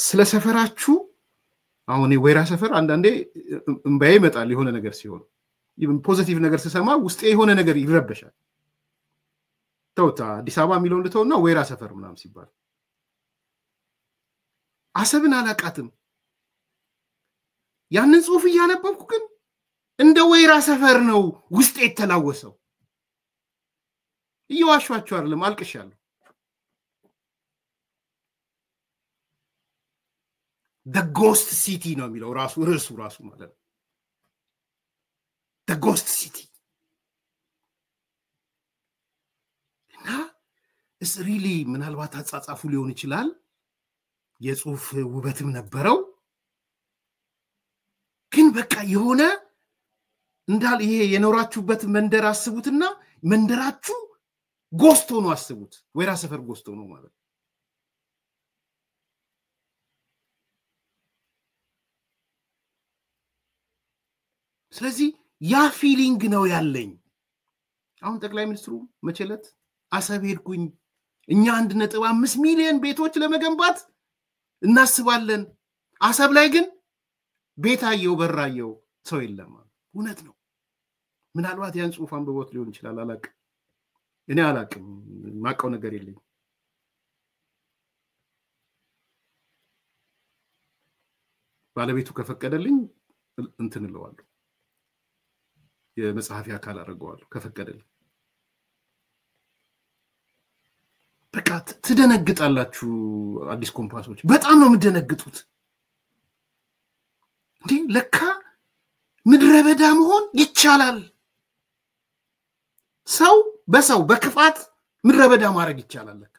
ስለ ሰፈራችሁ አሁን ወይራ ሰፈር አንዳንዴ እንባዬ ይመጣል የሆነ ነገር ሲሆን even ፖዚቲቭ ነገር ሲሰማ ውስጤ የሆነ ነገር ይረበሻል ተውታ አዲስ አበባ ሚሊዮን ልተውና ወይራ ሰፈር ምናምን ሲባል አሰብን አላቃትም ያንን ጽሁፍ ያነበብኩ ግን እንደ ወይራ ሰፈር ነው ውስጤ የተላወሰው ይዋሽዋችሁ አይደለም አልቅሻለሁ the ghost city ነው የሚለው ራሱ ማለት ነው the ghost city እና is really ምናልባት አጻጻፉ ሊሆን ይችላል የጽሁፍ ውበትም ነበረው ግን በቃ የሆነ እንዳል ይሄ የኖራችሁበት መንደር አስቡትና መንደራችሁ ጎስቶ ነው አስቡት ወይራ ሰፈር ጎስቶ ነው ማለት ስለዚህ ያ ፊሊንግ ነው ያለኝ አሁን ጠቅላይ ሚኒስትሩ መቸለት አሰብ ሄድኩኝ እኛ 1.5 ሚሊዮን ቤቶች ለመገንባት እናስባለን አሰብ ላይ ግን ቤታየው በራየው ሰው የለም እውነት ነው ምናልባት ያን ጽሁፍ አንብቦት ሊሆን ይችላል አላቅ እኔ አላቅም ማቀው ነገር የለኝ ባለቤቱ ከፈቀደልኝ እንትን እለዋለሁ የመጽሐፊ አካል አደርገዋለሁ ከፈቀደልኝ በቃ ትደነግጣላችሁ አዲስ ኮምፓሶች በጣም ነው የምትደነግጡት እንዴ ለካ ምድረ በዳ መሆን ይቻላል ሰው በሰው በክፋት ምድረ በዳ ማድረግ ይቻላል ለካ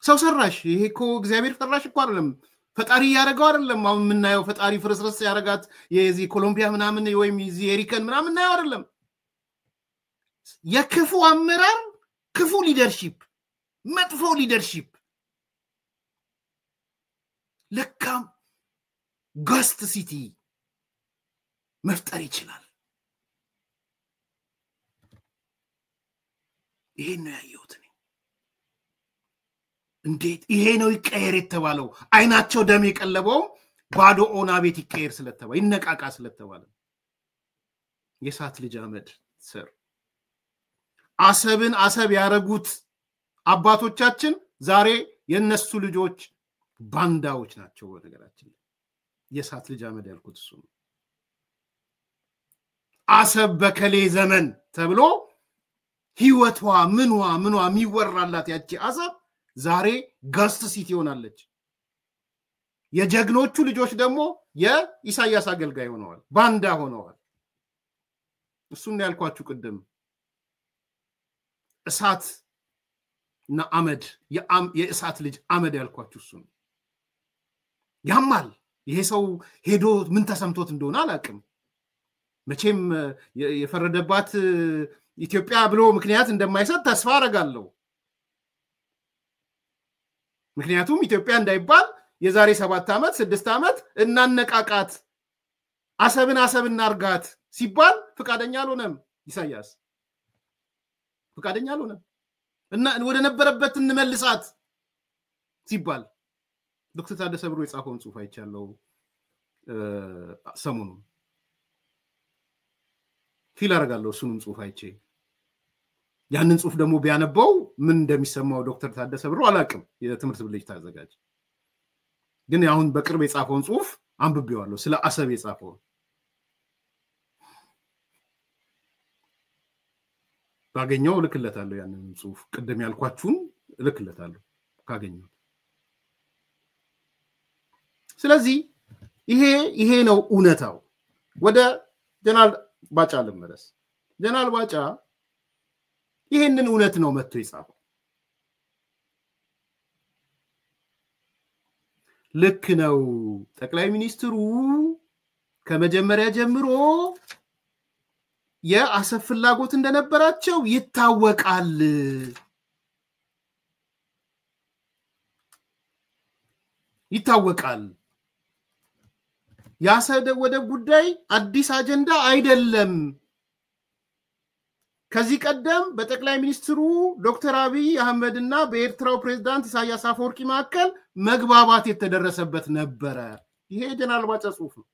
ሰው ሰራሽ ይሄ እኮ እግዚአብሔር ሰራሽ እኮ አይደለም ፈጣሪ ያረጋው አይደለም አሁን ምናየው ፈጣሪ ፍርስርስ ያረጋት የዚህ ኮሎምቢያ ምናምን ወይም የዚህ ኤሪከን ምናምን ነው አይደለም የክፉ አመራር ክፉ ሊደርሺፕ መጥፎ ሊደርሺፕ ለካም ጋስት ሲቲ መፍጠር ይችላል ይሄ ነው ያየሁት እንዴት ይሄ ነው ይቀየር የተባለው አይናቸው ደም የቀለበው ባዶ ኦና ቤት ይቀየር ስለተባለ ይነቃቃ ስለተባለ የሳት ልጅ አመድ ስር አሰብን አሰብ ያረጉት አባቶቻችን ዛሬ የነሱ ልጆች ባንዳዎች ናቸው ወደገራችን የሳት ልጅ አመድ ያልኩት እሱ አሰብ በከሌ ዘመን ተብሎ ህይወቷ ምንዋ የሚወራላት ያቺ አሰብ ዛሬ ጋስት ሲቲ ሆናለች የጀግኖቹ ልጆች ደግሞ የኢሳያስ አገልጋይ ሆነዋል ባንዳ ሆነዋል እሱን ያልኳችሁ ቅድም እሳት እና አመድ የእሳት ልጅ አመድ ያልኳችሁ እሱ ያማል ይሄ ሰው ሄዶ ምን ተሰምቶት እንደሆነ አላቅም መቼም የፈረደባት ኢትዮጵያ ብሎ ምክንያት እንደማይሰጥ ተስፋ አረጋለሁ ምክንያቱም ኢትዮጵያ እንዳይባል የዛሬ 7 አመት 6 አመት እናነቃቃት አሰብን አርጋት ሲባል ፍቃደኛ አልሆነም ኢሳያስ ፍቃደኛ አልሆነም እና ወደ ነበረበት እንመልሳት ሲባል ዶክተር ታደሰ ብሩ የጻፈውን ጽሁፍ አይቻለው ሰሞኑ ፊል አረጋለሁ እሱንም ጽሁፍ አይቼ ያንን ጽሁፍ ደግሞ ቢያነበው ምን እንደሚሰማው ዶክተር ታደሰ ብሩ አላቅም የትምህርት ብልጅ ታዘጋጅ ግን አሁን በቅርብ የጻፈውን ጽሁፍ አንብቤዋለሁ ስለ አሰብ የጻፈው ባገኘው ልክለታለሁ ያንን ጽሁፍ ቅድም ያልኳችሁን ልክለታለሁ ካገኘው ስለዚህ ይሄ ነው እውነታው ወደ ጀነራል ባጫ ልመለስ ጀነራል ባጫ ይሄንን እውነት ነው መጥቶ ይጻፈው ልክ ነው ጠቅላይ ሚኒስትሩ ከመጀመሪያ ጀምሮ የአሰብ ፍላጎት እንደነበራቸው ይታወቃል ያሰብ ወደብ ጉዳይ አዲስ አጀንዳ አይደለም ከዚህ ቀደም በጠቅላይ ሚኒስትሩ ዶክተር አብይ አህመድና በኤርትራው ፕሬዝዳንት ኢሳያስ አፈወርቂ መካከል መግባባት የተደረሰበት ነበር ይሄ ጀነራል ባጫ ጽሁፍ ነው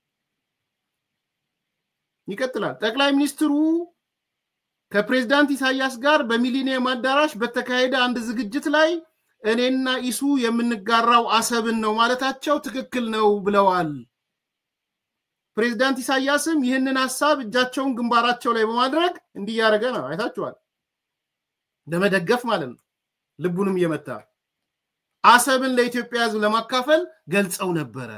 ይቀጥላል ጠቅላይ ሚኒስትሩ ከፕሬዝዳንት ኢሳያስ ጋር በሚሊኒየም አዳራሽ በተካሄደ አንድ ዝግጅት ላይ እኔና ኢሱ የምንጋራው አሰብን ነው ማለታቸው ትክክል ነው ብለዋል ፕሬዝዳንት ኢሳያስም ይህንን ሐሳብ እጃቸውን ግንባራቸው ላይ በማድረግ እንዲያረገ ነው አይታችኋል ለመደገፍ ማለት ነው ልቡንም የመታ አሰብን ለኢትዮጵያ ሕዝብ ለማካፈል ገልጸው ነበር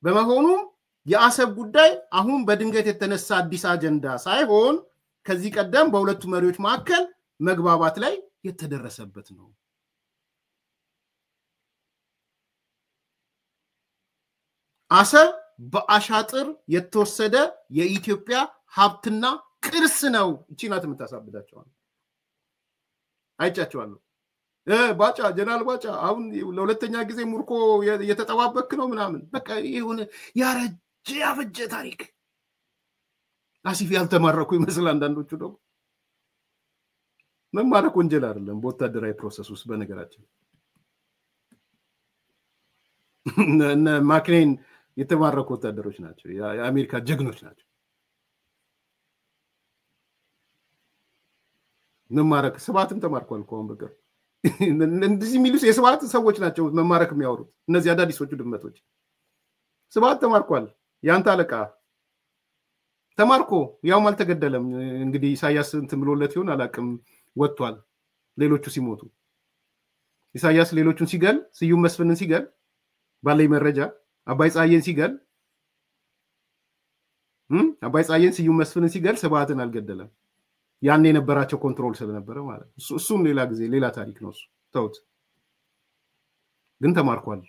በመሆኑም የአሰብ ጉዳይ አሁን በድንገት የተነሳ አዲስ አጀንዳ ሳይሆን ከዚህ ቀደም በሁለቱ መሪዎች መካከል መግባባት ላይ የተደረሰበት ነው አሰብ በአሻጥር የተወሰደ የኢትዮጵያ ሀብትና ቅርስ ነው እቺናት የምታሳብዳቸው አይቻቸዋለሁ ባጫ ጀነራል ባጫ አሁን ለሁለተኛ ጊዜ ሙርኮ የተጠባበክ ነው ምናምን በቃ ይሁን ያፈጀ ታሪክ አሲፍ ያልተማረኩ ይመስል አንዳንዶቹ ደግሞ መማረክ ወንጀል አይደለም በወታደራዊ ፕሮሰስ ውስጥ በነገራችን እና ማክኔን የተማረኩ ወታደሮች ናቸው የአሜሪካ ጀግኖች ናቸው መማረክ ስብሃትም ተማርኳል እኮ በቅርብ እንደዚህ የሚሉት የስብሃት ሰዎች ናቸው መማረክ የሚያወሩት እነዚህ አዳዲሶቹ ድመቶች ስብሃት ተማርኳል ያንተ አለቃ ተማርኮ ያውም አልተገደለም እንግዲህ ኢሳያስ እንትን ብሎለት ይሆን አላቅም ወጥቷል ሌሎቹ ሲሞቱ ኢሳያስ ሌሎቹን ሲገል ስዩም መስፍንን ሲገል ባለይ መረጃ አባይ ጻየን ሲገል አባይ ጻየን ስዩም መስፍንን ሲገል ስብሃትን አልገደለም ያኔ የነበራቸው ኮንትሮል ስለነበረ ማለት እሱም ሌላ ጊዜ ሌላ ታሪክ ነው እሱ ተውት ግን ተማርኳል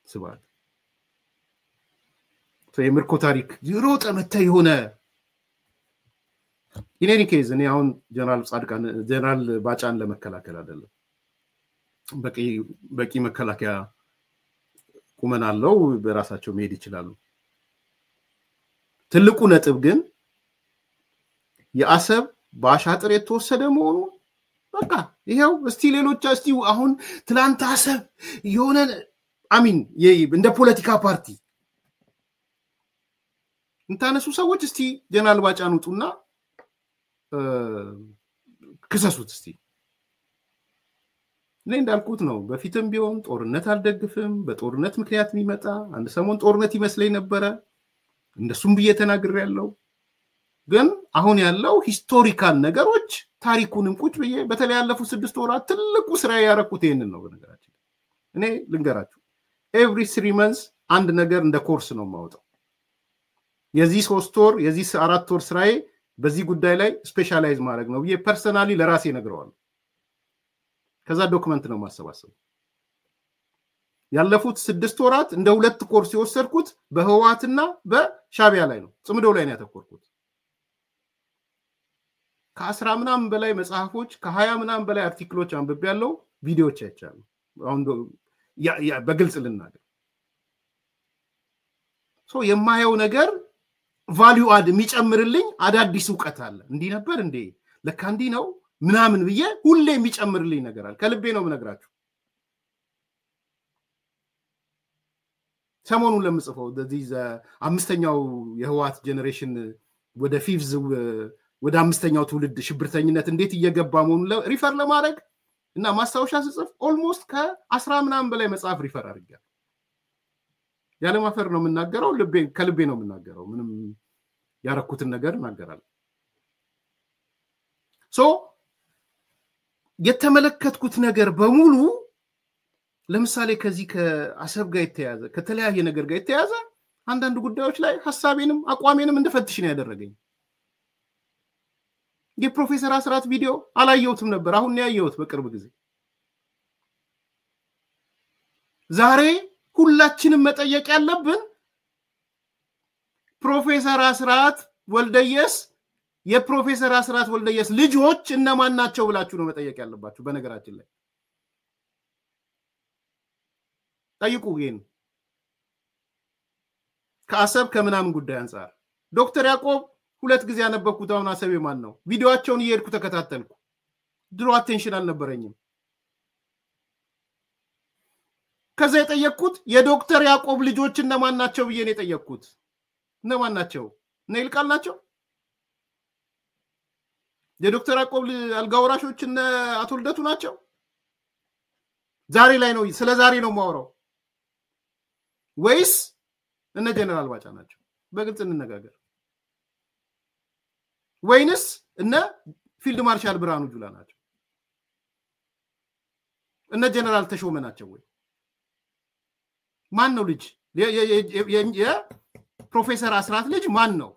ስብሃት የምርኮ ታሪክ ይሮጠ መተ ይሆነ in any case እኔ አሁን ጀነራል ባጫን ለመከላከል አይደለም በቂ መከላከያ ቁመናለው በራሳቸው መሄድ ይችላሉ ትልቁ ነጥብ ግን የአሰብ ባሻጥር የተወሰደ መሆኑ በቃ ይሄው እስቲ ሌሎች እስቲ አሁን ትላንት አሰብ የሆነ አሚን እንደ ፖለቲካ ፓርቲ እንታነሱ ሰዎች እስቲ ጀነራል ባጫን ውጡና ክሰሱት እስቲ ለይ እንዳልኩት ነው በፊትም ቢሆን ጦርነት አልደግፍም በጦርነት ምክንያት የሚመጣ አንድ ሰሞን ጦርነት ይመስለኝ ነበር እንደሱም በየተናግሬያለሁ ግን አሁን ያለው ሂስቶሪካል ነገሮች ታሪኩንም ቁጭ በየ በተለይ ያለፉት 6 ወራት ትልቁ ስራ ያረኩት ይሄንን ነው በነገራችን እኔ ልንገራችሁ every 3 months አንድ ነገር እንደ ኮርስ ነው ማውጣው የዚህ 3 ወር የዚህ 4 ወር ስራዬ በዚህ ጉዳይ ላይ ስፔሻላይዝ ማድረግ ነው ፐርሰናሊ ለራሴ ነግረዋል ከዛ ዶክመንት ነው ማሰባሰብ ያለፉት 6 ወራት እንደ 2 ኮርስ የወሰድኩት በህዋትና በሻቢያ ላይ ነው ጽምዶ ላይ ነው ያተኮርኩት ከ10 ምናምን በላይ መጽሐፎች ከ20 ምናምን በላይ አርቲክሎች አንብቤያለሁ ቪዲዮዎች አይቻለሁ አሁን በግልጽ ልናገር የማየው ነገር ቫልዩ አድ የሚጨምርልኝ አዳዲስ ዕውቀት አለ እንዲህ ነበር እንዴ ለካ እንዲህ ነው ምናምን ብዬ ሁሌ የሚጨምርልኝ ነገር አለ ከልቤ ነው ምነግራችሁ ሰሞኑን ለምጽፈው ስለዚህ አምስተኛው የህዋት ጀነሬሽን ወደ ፊፍዝ ወደ አምስተኛው ትውልድ ሽብርተኝነት እንዴት እየገባ መሆኑን ሪፈር ለማድረግ እና ማስታወሻ ጽፍ ኦልሞስት ከ10 ምናምን በላይ መጽሐፍ ሪፈር አድርጌያለሁ ያለ ማፈር ነው የምናገረው ከልቤ ነው የምናገረው ምንም ያረኩትን ነገር እናገራለሁ የተመለከትኩት ነገር በሙሉ ለምሳሌ ከዚህ ከአሰብ ጋር የተያዘ ከተለያየ ነገር ጋር የተያዘ አንዳንድ ጉዳዮች ላይ ሐሳቤንም አቋሜንም እንደፈትሽ ነው ያደረገኝ የፕሮፌሰር አስራት ቪዲዮ አላየሁትም ነበር አሁን ነው ያየሁት በቅርብ ጊዜ ዛሬ ሁላችንም መጠየቅ ያለብን ፕሮፌሰር አስራት ወልደየስ የፕሮፌሰር አስራት ወልደየስ ልጆች እነማን ናቸው ብላችሁ ነው መጠየቅ ያለባችሁ በነገራችን ላይ ጠይቁ ይሄን ከአሰብ ከምናምን ጉዳይ አንፃር ዶክተር ያዕቆብ 2 ጊዜ ያነበብኩት አሁን አሰብ የማን ነው ቪዲዮአቸውን እየሄድኩ ተከታተልኩ ድሮ አቴንሽን አልነበረኝም ከዛ የጠየቅኩት የዶክተር ያዕቆብ ልጆች እነማን ናቸው ብዬ ነው የጠየቅኩት እነማን ናቸው ነይልቃል ናቸው የዶክተር ያዕቆብ አልጋወራሾች እና አቶ ልደቱ ናቸው ዛሬ ላይ ነው ስለ ዛሬ ነው ማወራው ወይስ እነ ጀነራል ባጫ ናቸው በግልጽ እንነጋገር ወይንስ እነ ፊልድ ማርሻል ብርሃኑ ጁላ ናቸው እነ ጀነራል ተሾመ ናቸው ወይ ማን ነው ልጅ የፕሮፌሰር አስራት ልጅ ማን ነው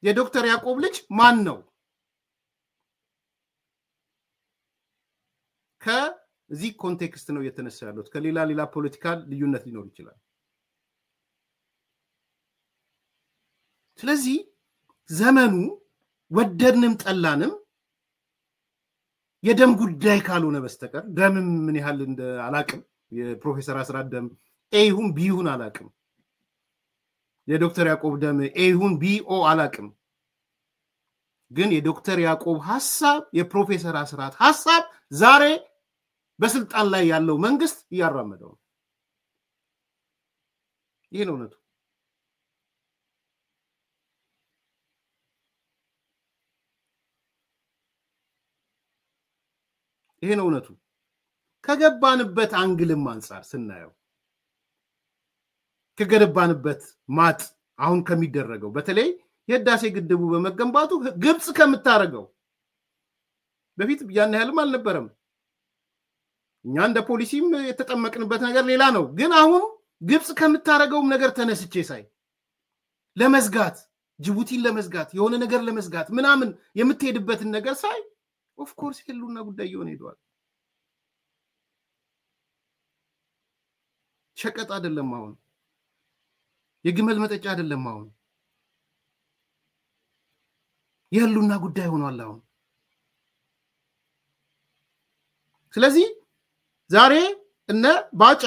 የዶክተር ያዕቆብ ልጅ ማን ነው ከዚህ ኮንቴክስት ነው የተነሳ ያለው ከሌላ ፖለቲካል ልዩነት ሊኖር ይችላል ስለዚህ ዘመኑ ወደድንም ጠላንም የደም ጉዳይ ካልሆነ በስተቀር ደም ምን ያህል እንደ አላቅም የፕሮፌሰር አስራት ደም ኤይሁን ቢሁን አላቅም የዶክተር ያዕቆብ ደም ኤይሁን ቢኦ አላቅም ግን የዶክተር ያዕቆብ ሐሳብ የፕሮፌሰር አስራት ሐሳብ ዛሬ በስልጣን ላይ ያለው መንግስት ያራመደው ይሄ ነው ይሄ ነው እውነቱ ከገባንበት አንግልም አንፃር ስናየው ከገደባንበት ማጥ አሁን ከሚደረገው በተለይ የህዳሴ ግድቡ በመገንባቱ ግብጽ ከምታረገው በፊት ያን ያህልም አልነበረም እኛ እንደ ፖሊሲም የተጠመቅንበት ነገር ሌላ ነው ግን አሁን ግብጽ ከምታረገውም ነገር ተነስቼ ሳይ ለመዝጋት ጅቡቲን ለመዝጋት የሆነ ነገር ለመዝጋት ምናምን የምትሄድበትን ነገር ሳይ ኦፍ ኮርስ ህሉና ጉዳይ ይሆነ ይዷል ሸቀጥ አይደለም አሁን የግመል መጠጫ አይደለም አሁን የህሉና ጉዳይ ሆኗል አሁን ስለዚህ ዛሬ እነ ባጫ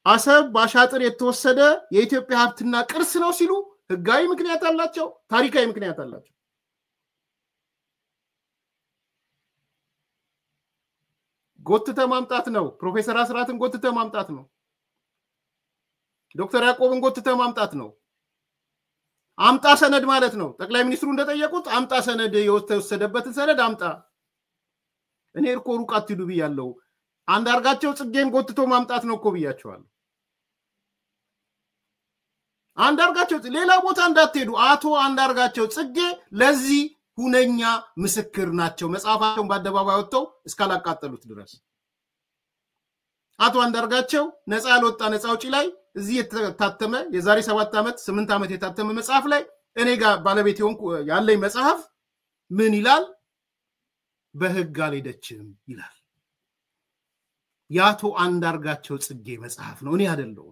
አሰብ ባሻጥር የተወሰደ የኢትዮጵያ ሀብትና ቅርስ ነው ሲሉ ህጋዊ ምክንያት አላቸው ታሪካዊ ምክንያት አላቸው ጎትተ ማምጣት ነው ፕሮፌሰር አስራትን ጎትተ ማምጣት ነው ዶክተር ያዕቆብን ጎትተ ማምጣት ነው አምጣ ሰነድ ማለት ነው ጠቅላይ ሚኒስትሩ እንደጠየቁት አምጣ ሰነድ የተወሰደበትን ሰነድ አምጣ እኔ እኮ ሩቅ አትዱ ብያለሁ አንዳርጋቸው ጽጌን ጎትቶ ማምጣት ነው እኮ ብያቸዋለሁ አንዳርጋቸው ሌላ ቦታ እንዳትሄዱ አቶ አንዳርጋቸው ጽጌ ለዚህ ሁነኛ ምስክር ናቸው መጽሐፋቸውን በአደባባይ ወጥተው እስካላቃጠሉት ድረስ አቶ አንዳርጋቸው ነፃ ያልወጣ ነፃ ውጪ ላይ እዚህ የታተመ የዛሬ 7 ዓመት 8 ዓመት የታተመ መጽሐፍ ላይ እኔ ጋር ባለቤት ሆንኩ ያለኝ መጽሐፍ ምን ይላል በህግ አልሄደችም ይላል ያቶ አንዳርጋቸው ጽጌ መጽሐፍ ነው እኔ አይደለም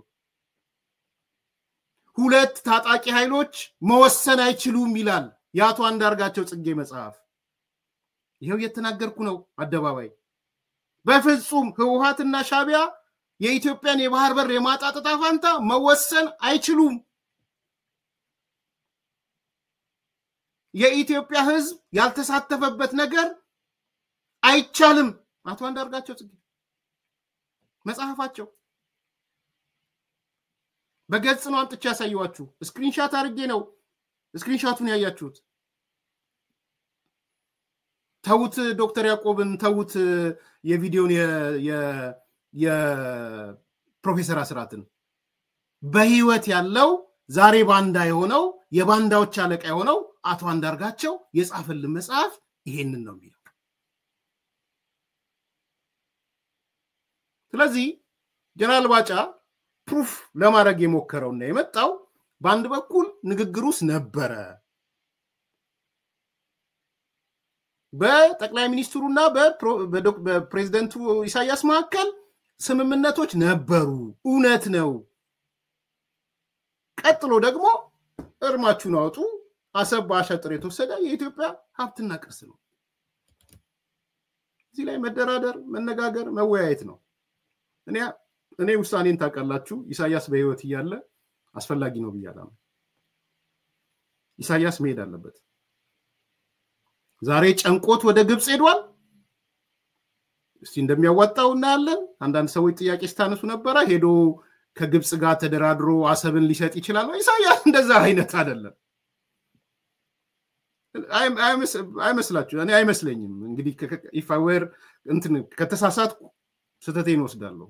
ሁለት ታጣቂ ኃይሎች መወሰን አይችሉም ይላል ያቶ አንዳርጋቸው ጽጌ መጽሐፍ ይሄው የተናገርኩ ነው አደባባይ በፍጹም ህወሓትና ሻቢያ የኢትዮጵያን የባህር በር የማጣጣት ፋንታ መወሰን አይችሉም የኢትዮጵያ ህዝብ ያልተሳተፈበት ነገር አይቻልም አቶ አንዳርጋቸው ጽጌ መጽሐፋቸው በገጽ ነው አንጥቻ ያሳየዋችሁ ስክሪንሻት አድርጌ ነው ስክሪንሻቱን ያያችሁት ተውት ዶክተር ያዕቆብን ተውት የቪዲዮን የፕሮፌሰር አስራትን በህይወት ያለው ዛሬ ባንዳ የሆነው የባንዳዎች አለቃ የሆነው አቶ አንዳርጋቸው የጻፈልን መጽሐፍ ይሄንን ነው የሚለው ስለዚህ ጀነራል ባጫ ፕሩፍ ለማድረግ የሞከረውና የመጣው በአንድ በኩል ንግግሩስ ነበረ በጠቅላይ ሚኒስትሩና በፕሬዝዳንቱ ኢሳያስ መካከል ስምምነቶች ነበሩ እውነት ነው ቀጥሎ ደግሞ እርማችሁን አውጡ አሰብ ባሻጥር የተወሰደ የኢትዮጵያ ሀብትና ቅርስ ነው እዚህ ላይ መደራደር መነጋገር መወያየት ነው እኔ ውሳኔን ታቀላችሁ ኢሳያስ በህይወት ይያለ አስፈላጊ ነው ብያለሁ ኢሳያስ መሄድ አለበት ዛሬ ጨንቆት ወደ ግብጽ ሄዷል እስቲ እንደሚያዋጣው እናያለን አንዳንድ ሰዎች ጥያቄ ስታነሱ ነበር ሄዶ ከግብጽ ጋር ተደራድሮ አሰብን ሊሰጥ ይችላል ኢሳያስ እንደዛ አይነት አይደለም አይመስላችሁ እኔ አይመስለኝም እንግዲህ if I were እንትን ከተሳሳትኩ ስተቴን ወስዳለሁ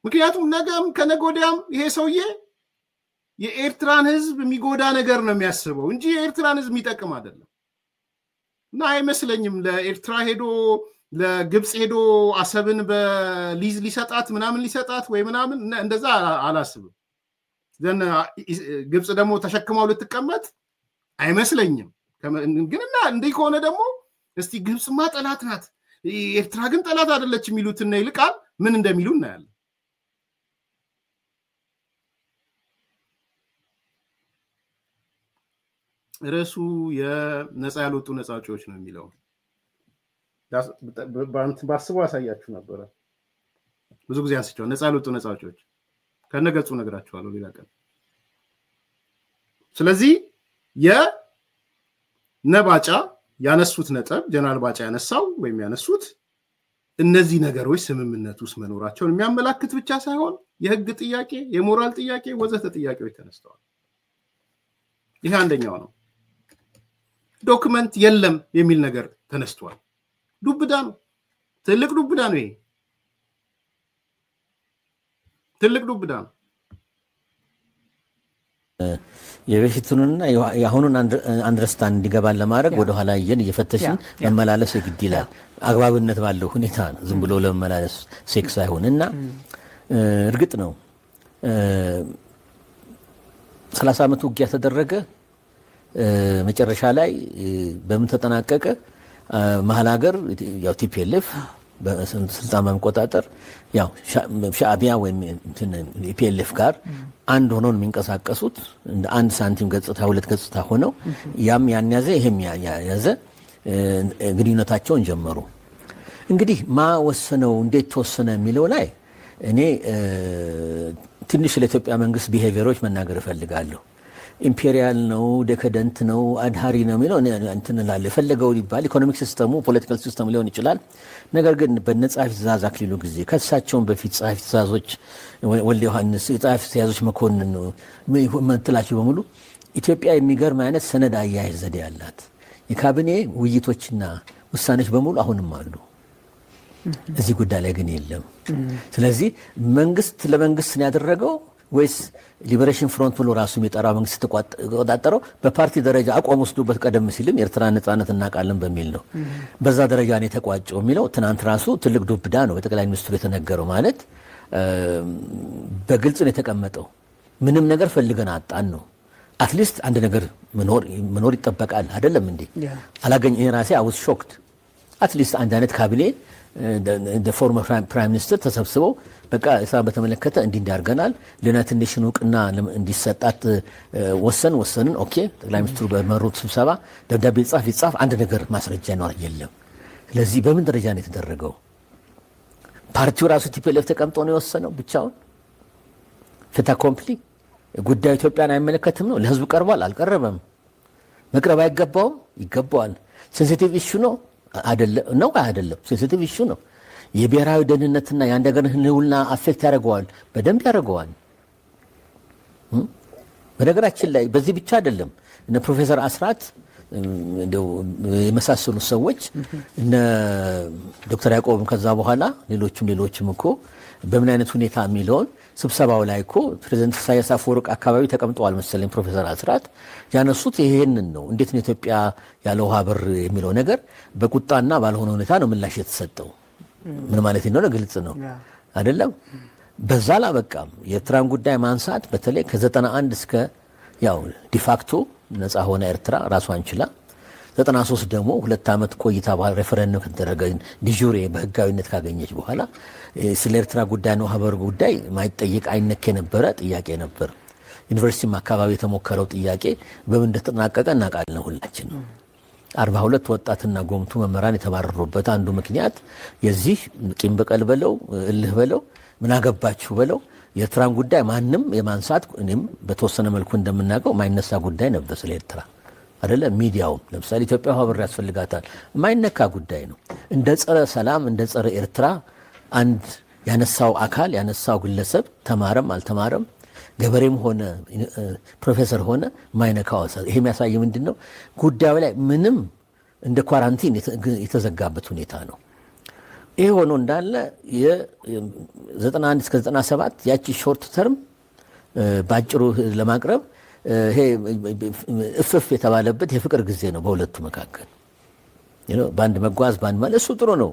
ምክንያቱም ነገም ከነጎዳም ይሄ ሰውዬ የኤርትራን ህዝብ የሚጎዳ ነገር ነው የሚያስበው እንጂ የኤርትራን ህዝብ የሚጠቅም አይደለም እና አይመስለኝም ለኤርትራ ሄዶ ለግብጽ ሄዶ አሰብን በሊዝ ሊሰጣት ምናምን ሊሰጣት ወይ ምናምን እንደዛ አላስብም ዘን ግብጽ ደግሞ ተሸክማው ልትቀመጥ አይመስለኝም ግንና እንዴ ከሆነ ደግሞ እስቲ ግብጽማ ጠላት ናት ኤርትራ ግን ጠላት አይደለች የሚሉትና ይልቃል ምን እንደሚሉ እናያለን ርዕሱ የነፃ ያልወጡ ነፃዎች ነው የሚለው ባስቡ አሳያችሁ ነበር ብዙ ጊዜ አንስቼው ነፃ ያልወጡ ነፃዎች ከነገጹ ነግራችኋለሁ ሌላ ቀን ስለዚህ የነባጫ ያነሱት ነጥብ ጀነራል ባጫ ያነሳው ወይም ያነሱት እነዚህ ነገሮች ስምምነት ውስጥ መኖራቸውን የሚያመላክት ብቻ ሳይሆን የህግ ጥያቄ የሞራል ጥያቄ ወዘተ ጥያቄዎች ተነስተዋል ይሄ አንደኛው ነው ዶክመንት የለም የሚል ነገር ተነስቷል። ዱብዳ ነው፣ ትልቅ ዱብዳ ነው። ይሄ ትልቅ ዱብዳ ነው። የበፊቱንና የአሁኑን አንደርስታንድ እንዲገባን ለማድረግ ወደ ኋላ እየፈተሽን መመላለስ ግድ ይላል። አግባብነት ባለው ሁኔታ ነው፣ ዝም ብሎ ለመመላለስ ሴክስ አይሆን እና እርግጥ ነው 30 ዓመት ውጊያ ተደረገ። መጨረሻ ላይ በምን ተጠናቀቀ? መሀል ሀገር ያው ቲፒኤልኤፍ በስልጣን በመቆጣጠር ያው ሻዕቢያ ወይም ቲፒኤልኤፍ ጋር አንድ ሆነው የሚንቀሳቀሱት እንደ አንድ ሳንቲም ገጽታ ሁለት ገጽታ ሆነው ያም ያን ያዘ ይሄም ያዘ ግንኙነታቸውን ጀመሩ። እንግዲህ ማወሰነው እንዴት ተወሰነ የሚለው ላይ እኔ ትንሽ ለኢትዮጵያ መንግስት ቢሄቪየሮች መናገር እፈልጋለሁ። ኢምፔሪያል ነው፣ ዴካደንት ነው፣ አድሃሪ ነው የሚለው እንትን እላለሁ። የፈለገው ሊባል ኢኮኖሚክ ሲስተሙ ፖለቲካል ሲስተሙ ሊሆን ይችላል። ነገር ግን በነጻፊ ትእዛዝ አክሊሉ ጊዜ ከሳቸውን በፊት ጻፊ ትእዛዞች ወልደ ዮሐንስ ጻፊ ትእዛዞች መኮንን ነው ምትላቸው በሙሉ ኢትዮጵያ የሚገርም አይነት ሰነድ አያያዝ ዘዴ ያላት የካቢኔ ውይይቶችና ውሳኔዎች በሙሉ አሁንም አሉ። እዚህ ጉዳይ ላይ ግን የለም። ስለዚህ መንግስት ለመንግስት ነው ያደረገው ወይስ ሊበሬሽን ፍሮንት ብሎ ራሱ የሚጠራው መንግስት ተቆጣጠረው? በፓርቲ ደረጃ አቋም ወስዶበት ቀደም ሲልም ኤርትራ ነጻነት እናውቃለን በሚል ነው በዛ ደረጃ ነው የተቋጨው የሚለው ትናንት ራሱ ትልቅ ዱብዳ ነው በጠቅላይ ሚኒስትሩ የተነገረው። ማለት በግልጽ ነው የተቀመጠው። ምንም ነገር ፈልገን አጣን ነው። አትሊስት አንድ ነገር መኖር ይጠበቃል አይደለም እንዴ? አላገኘ ራሴ አውስ ሾክድ አትሊስት አንድ አይነት ካቢኔ ፎርመር ፕራይም ሚኒስትር ተሰብስበው በቃ እሳ በተመለከተ እንዲያርገናል ለዩናይትድ ኔሽን እውቅና እንዲሰጣት ወሰንን። ኦኬ ጠቅላይ ሚኒስትሩ በመሩት ስብሰባ ደብዳቤ ይጻፍ አንድ ነገር ማስረጃ ነው የለም። ስለዚህ በምን ደረጃ ነው የተደረገው? ፓርቲው ራሱ ቲፒኤልኤፍ ተቀምጦ ነው የወሰነው ብቻውን? ፍታ ኮምፕሊ ጉዳዩ ኢትዮጵያን አይመለከትም ነው? ለህዝቡ ቀርቧል? አልቀረበም። መቅረብ አይገባውም? ይገባዋል። ሴንሲቲቭ ኢሹ ነው አይደለም? ሴንሲቲቭ ኢሹ ነው። የብሔራዊ ደህንነትና የአንድ ሀገር ህልውና አፌክት ያደርገዋል፣ በደንብ ያደርገዋል። በነገራችን ላይ በዚህ ብቻ አይደለም። እነ ፕሮፌሰር አስራት እንደው የመሳሰሉ ሰዎች እነ ዶክተር ያዕቆብም ከዛ በኋላ ሌሎችም እኮ በምን አይነት ሁኔታ የሚለውን ስብሰባው ላይ እኮ ፕሬዝዳንት ኢሳያስ አፈወርቅ አካባቢ ተቀምጠዋል መሰለኝ ፕሮፌሰር አስራት ያነሱት ይሄንን ነው። እንዴት ነው ኢትዮጵያ ያለ ውሃ በር የሚለው ነገር በቁጣና ባልሆነ ሁኔታ ነው ምላሽ የተሰጠው። ምን ማለት ነው? ግልጽ ነው አይደለም? በዛ አላበቃም። የኤርትራን ጉዳይ ማንሳት በተለይ ከ91 እስከ ያው ዲፋክቶ ነፃ ሆነ ኤርትራ ራሷን ችላ 93 ደግሞ 2 ዓመት ቆይታ ሬፈረንደም ከተደረገ ዲጁሬ በህጋዊነት ካገኘች በኋላ ስለ ኤርትራ ጉዳይ ነው ሀበር ጉዳይ ማይጠየቅ አይነክ የነበረ ጥያቄ ነበር። ዩኒቨርሲቲም አካባቢ የተሞከረው ጥያቄ በምን እንደተጠናቀቀ እናውቃለን ሁላችን። 42 ወጣትና ጎምቱ መምህራን የተባረሩበት አንዱ ምክንያት የዚህ ቂም በቀል በለው እልህ በለው ምን አገባችሁ በለው የኤርትራን ጉዳይ ማንም የማንሳት እኔም በተወሰነ መልኩ እንደምናውቀው ማይነሳ ጉዳይ ነበር ስለ ኤርትራ አይደለም። ሚዲያው ለምሳሌ ኢትዮጵያ ውሃ በር ያስፈልጋታል ማይነካ ጉዳይ ነው። እንደ ጸረ ሰላም እንደ ጸረ ኤርትራ አንድ ያነሳው አካል ያነሳው ግለሰብ ተማረም አልተማረም ገበሬም ሆነ ፕሮፌሰር ሆነ ማይነካው ይሄ የሚያሳይ ምንድነው ጉዳዩ ላይ ምንም እንደ ኳራንቲን የተዘጋበት ሁኔታ ነው። ይሄ ሆኖ እንዳለ የ91 እስከ 97 ያቺ ሾርት ተርም ባጭሩ ለማቅረብ ይሄ እፍፍ የተባለበት የፍቅር ጊዜ ነው በሁለቱ መካከል ባንድ መጓዝ ባንድ ማለት እሱ ጥሩ ነው።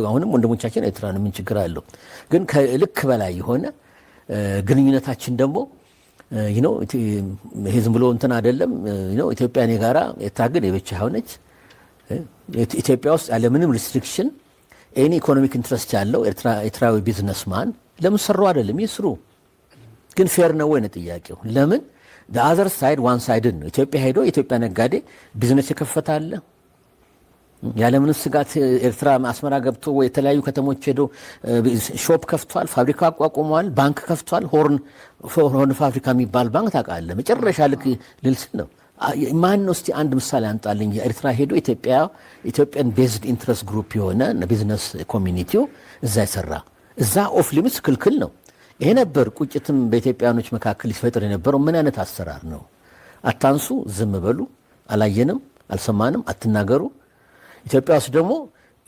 አሁንም ወንድሞቻችን ኤርትራን ምን ችግር አለው? ግን ከልክ በላይ የሆነ ግንኙነታችን ደግሞ ይሄ ዝም ብሎ እንትን አይደለም። ኢትዮጵያ እኔ ጋራ ኤርትራ ግን የብቻ ሆነች። ኢትዮጵያ ውስጥ ያለ ምንም ሪስትሪክሽን ኤኒ ኢኮኖሚክ ኢንትረስት ያለው ኤርትራዊ ቢዝነስማን ለምን ሰሩ አይደለም ይስሩ። ግን ፌር ነው ወይ ነው ጥያቄው? ለምን the other side one sided ነው። ኢትዮጵያ ሄዶ የኢትዮጵያ ነጋዴ ቢዝነስ ይከፈታል ያለምንም ስጋት። ኤርትራ አስመራ ገብቶ ወይ የተለያዩ ከተሞች ሄዶ ሾፕ ከፍቷል፣ ፋብሪካ አቋቁሟል፣ ባንክ ከፍቷል። ሆርን ፋብሪካ የሚባል ባንክ ታውቃለህ? መጨረሻ ልክ ልልስ ነው። ማን ነው እስቲ አንድ ምሳሌ አንጣልኝ። ኤርትራ ሄዶ ኢትዮጵያን ቤዝድ ኢንትረስት ግሩፕ የሆነ ቢዝነስ ኮሚኒቲው እዛ ይሰራ። እዛ ኦፍ ሊሚትስ ክልክል ነው። ይሄ ነበር ቁጭትም በኢትዮጵያኖች መካከል ይፈጥር የነበረው። ምን አይነት አሰራር ነው? አታንሱ፣ ዝም በሉ፣ አላየንም፣ አልሰማንም አትናገሩ ኢትዮጵያ ውስጥ ደግሞ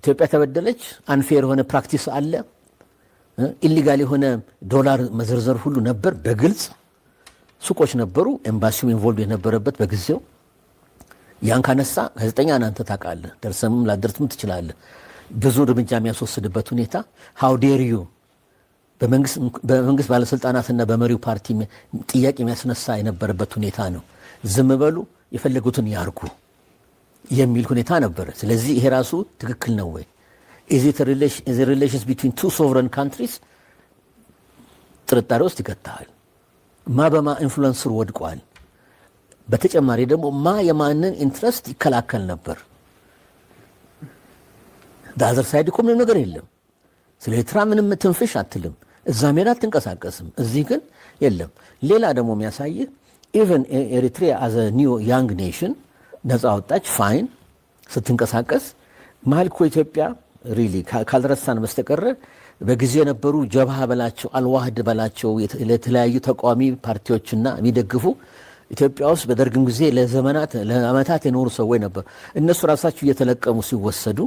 ኢትዮጵያ ተበደለች አንፌር ሆነ ፕራክቲስ አለ ኢሊጋል ሆነ ዶላር መዘርዘር ሁሉ ነበር በግልጽ ሱቆች ነበሩ ኤምባሲው ኢንቮልቭ የነበረበት በጊዜው ያን ካነሳ ጋዜጠኛ እናንተ ታውቃለህ ደርሰምም ላደርትም ትችላለህ ብዙ እርምጃ የሚያስወስድበት ሁኔታ how dare you በመንግስት ባለስልጣናትና በመሪው ፓርቲ ጥያቄ የሚያስነሳ የነበረበት ሁኔታ ነው ዝም በሉ የፈለጉትን ያርጉ የሚል ሁኔታ ነበር ስለዚህ ይሄ ራሱ ትክክል ነው ወይ is it a relations between two sovereign countries ጥርጣሬ ውስጥ ይከታል ማበማ ኢንፍሉዌንሰር ወድቋል በተጨማሪ ደግሞ የማንን ኢንትረስት ይከላከል ነበር ዳዘር ሳይድ እኮ ምንም ነገር የለም ስለ ኤርትራ ምንም ትንፍሽ አትልም እዛ ሜዳ ትንቀሳቀስም እዚህ ግን የለም ሌላ ደግሞ የሚያሳይ even Eritrea as a new young nation ነፃ ወጣች ፋይን ስትንቀሳቀስ ማልኮ ኢትዮጵያ really ካልረሳን በስተቀር በጊዜ የነበሩ ጀብሃ በላቸው አልዋህድ በላቸው ለተለያዩ ተቋሚ ፓርቲዎችና የሚደግፉ ኢትዮጵያ ውስጥ በደርግም ጊዜ ለአመታት የኖሩ ሰዎች ነበር እነሱ ራሳቸው እየተለቀሙ ሲወሰዱ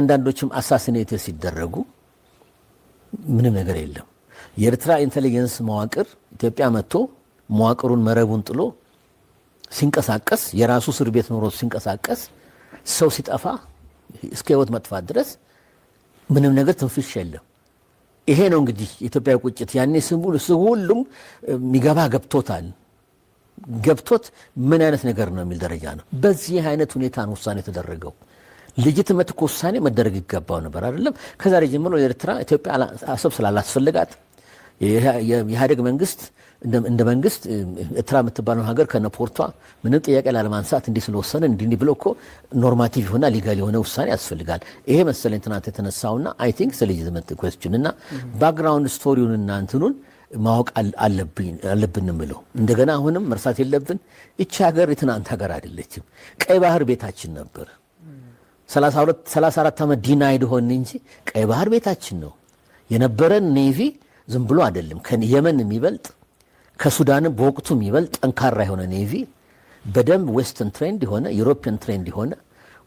አንዳንዶችም አሳሲኔት ሲደረጉ ምንም ነገር የለም የኤርትራ ኢንተለጀንስ መዋቅር ኢትዮጵያ መጥቶ መዋቅሩን መረቡን ጥሎ ሲንቀሳቀስ የራሱ እስር ቤት ኖሮ ሲንቀሳቀስ ሰው ሲጠፋ እስከ ህይወት መጥፋት ድረስ ምንም ነገር ትንፍሽ የለም ይሄ ነው እንግዲህ ኢትዮጵያ ቁጭት ያኔ ሁሉም ሚገባ ገብቶት ምን አይነት ነገር ነው የሚል ደረጃ ነው በዚህ አይነት ሁኔታ ነው ውሳኔ ተደረገው ልጅትመት ውሳኔ መደረግ ይገባው ነበር አይደለም ከዛሬ ጀምሮ ኤርትራ ኢትዮጵያ አሰብ ስላላስፈልጋት የኢህአዴግ መንግስት እንደ መንግስት ኤርትራ የምትባለው ሀገር ከነፖርቷ ምንም ጥያቄ ላለማንሳት እንዲህ ስለወሰነ እንዲህ ብሎ እኮ ኖርማቲቭ ሆና ሊጋል የሆነ ውሳኔ ያስፈልጋል ይሄ መሰለኝ ትናንት የተነሳውና አይ ቲንክ ስለጅትመት ኩዌስችን እና ባክግራውንድ ስቶሪውን እና እንትኑን ማወቅ አለብን ምለው እንደገና አሁንም መርሳት የለብን እቺ ሀገር የትናንት ሀገር አይደለችም ቀይ ባህር ቤታችን ነበር 34 ዓመት ዲናይድ ሆነ እንጂ ቀይ ባህር ቤታችን ነው የነበረን ኔቪ ዝም ብሎ አይደለም ከየመን የሚበልጥ ከሱዳን በወቅቱ የሚበልጥ ጠንካራ የሆነ ኔቪ በደም ዌስተርን ትሬንድ የሆነ ዩሮፒያን ትሬንድ የሆነ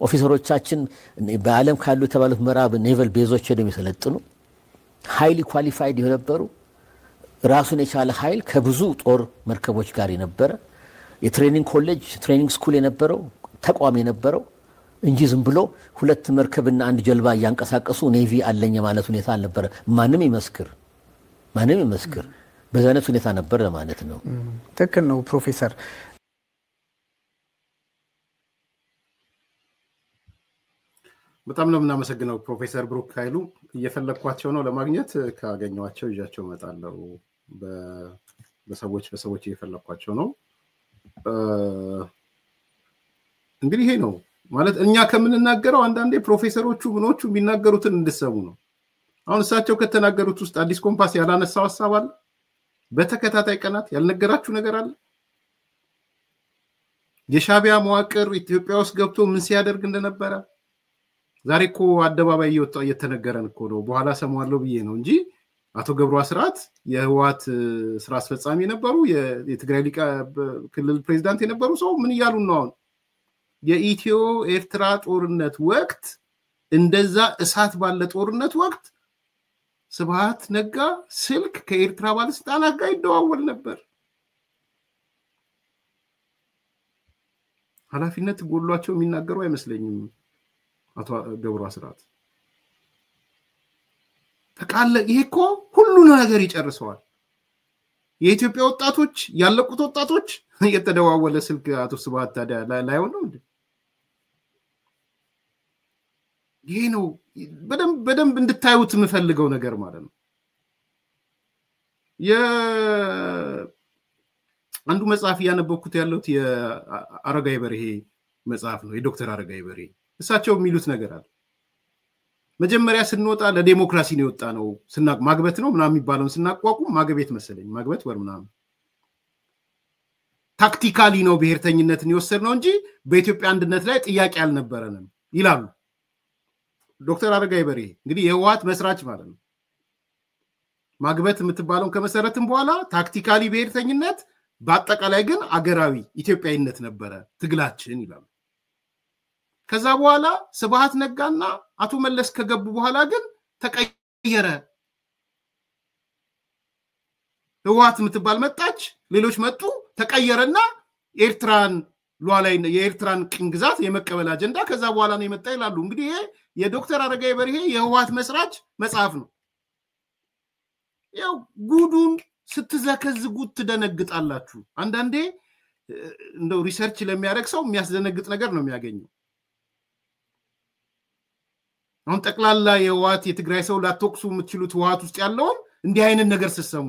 ኦፊሰሮቻችን በአለም ካሉ የተባሉት ምዕራብ ኔቨል ቤዞች ሄደው የሚሰለጥኑ ሃይሊ ኳሊፋይድ የነበሩ ራሱን የቻለ ኃይል ከብዙ ጦር መርከቦች ጋር የነበረ የትሬኒንግ ኮሌጅ ትሬኒንግ ስኩል የነበረው ተቋም የነበረው እንጂ ዝም ብሎ ሁለት መርከብና አንድ ጀልባ ያንቀሳቀሱ ኔቪ አለኝ ማለት ሁኔታ አልነበረ ማንም ይመስክር በዛነት ሁኔታ ነበር ማለት ነው ትክክል ነው ፕሮፌሰር በጣም ነው የምናመሰግነው ፕሮፌሰር ብሩክ ኃይሉ እየፈለኳቸው ነው ለማግኘት ካገኘዋቸው ይዣቸው መጣለው በሰዎች እየፈለኳቸው ነው እንግዲህ ይሄ ነው ማለት እኛ ከምንናገረው አንዳንዴ ፕሮፌሰሮቹ ምኖቹ የሚናገሩትን እንድሰሙ ነው አሁን እሳቸው ከተናገሩት ውስጥ አዲስ ኮምፓስ ያላነሳው ሐሳብ አለ በተከታታይ ቀናት ያልነገራችሁ ነገር አለ የሻቢያ መዋቅር ኢትዮጵያ ውስጥ ገብቶ ምን ሲያደርግ እንደነበረ ዛሬ እኮ አደባባይ እየወጣው እየተነገረን እኮ ነው በኋላ ሰማዋለሁ ብዬ ነው እንጂ አቶ ገብሩ አስራት የህዋት ስራ አስፈጻሚ የነበሩ የትግራይ ሊቀ ክልል ፕሬዝዳንት የነበሩ ሰው ምን ይያሉ ነው አሁን የኢትዮ ኤርትራ ጦርነት ወቅት እንደዛ እሳት ባለ ጦርነት ወቅት ስብሃት ነጋ ስልክ ከኤርትራ ባለስልጣናት ጋር ይደዋወል ነበር ኃላፊነት ጎሏቸው የሚናገሩ አይመስለኝም አቶ ገብሩ አስራት ተቃለ ይሄ እኮ ሁሉ ነገር ይጨርሰዋል የኢትዮጵያ ወጣቶች ያለቁት ወጣቶች የተደዋወለ ስልክ አቶ ስብሃት ታዲያ ላይሆን ነው እንዴ ይሄ ነው በደንብ እንድታዩት የምፈልገው ነገር ማለት ነው አንዱ መጽሐፍ ያነበብኩት ያለውት የአረጋይ በርሄ መጽሐፍ ነው የዶክተር አረጋይ በርሄ እሳቸው የሚሉት ነገር አለ መጀመሪያ ስንወጣ ለዲሞክራሲ ነው የወጣ ነው ማግበት ነው ምናምን የሚባለውን ስናቋቁም ማግቤት መሰለኝ ማግበት ወር ምናምን ታክቲካሊ ነው ብሔርተኝነትን የወሰድነው እንጂ በኢትዮጵያ አንድነት ላይ ጥያቄ አልነበረንም ይላሉ ዶክተር አረጋይ በርሄ እንግዲህ የህወሓት መስራች ማለት ነው ማግበት የምትባለውን ከመሰረትም በኋላ ታክቲካሊ ብሔርተኝነት በአጠቃላይ ግን አገራዊ ኢትዮጵያዊነት ነበረ ትግላችን ይላሉ ከዛ በኋላ ስብሃት ነጋና አቶ መለስ ከገቡ በኋላ ግን ተቀየረ ህወሓት ምትባል መጣች ሌሎች መጡ ተቀየረና ኤርትራን ሉዓላዊና የኤርትራን ቅኝ ግዛት የመቀበል አጀንዳ ከዛ በኋላ ነው የመጣ ይላሉ እንግዲህ ይሄ የዶክተር አረጋይ በርሄ የህወሓት መስራች መጽሐፍ ነው ያው ጉዱን ስትዘከዝጉት ትደነግጣላችሁ አንዳንዴ እንደው ሪሰርች ለሚያደርግ ሰው የሚያስደነግጥ ነገር ነው የሚያገኘው አሁን ጠቅላላ የህወሓት የትግራይ ሰው ላትወቅሱ የምትችሉት ህወሓት ውስጥ ያለውን እንዲህ አይነት ነገር ሲሰሙ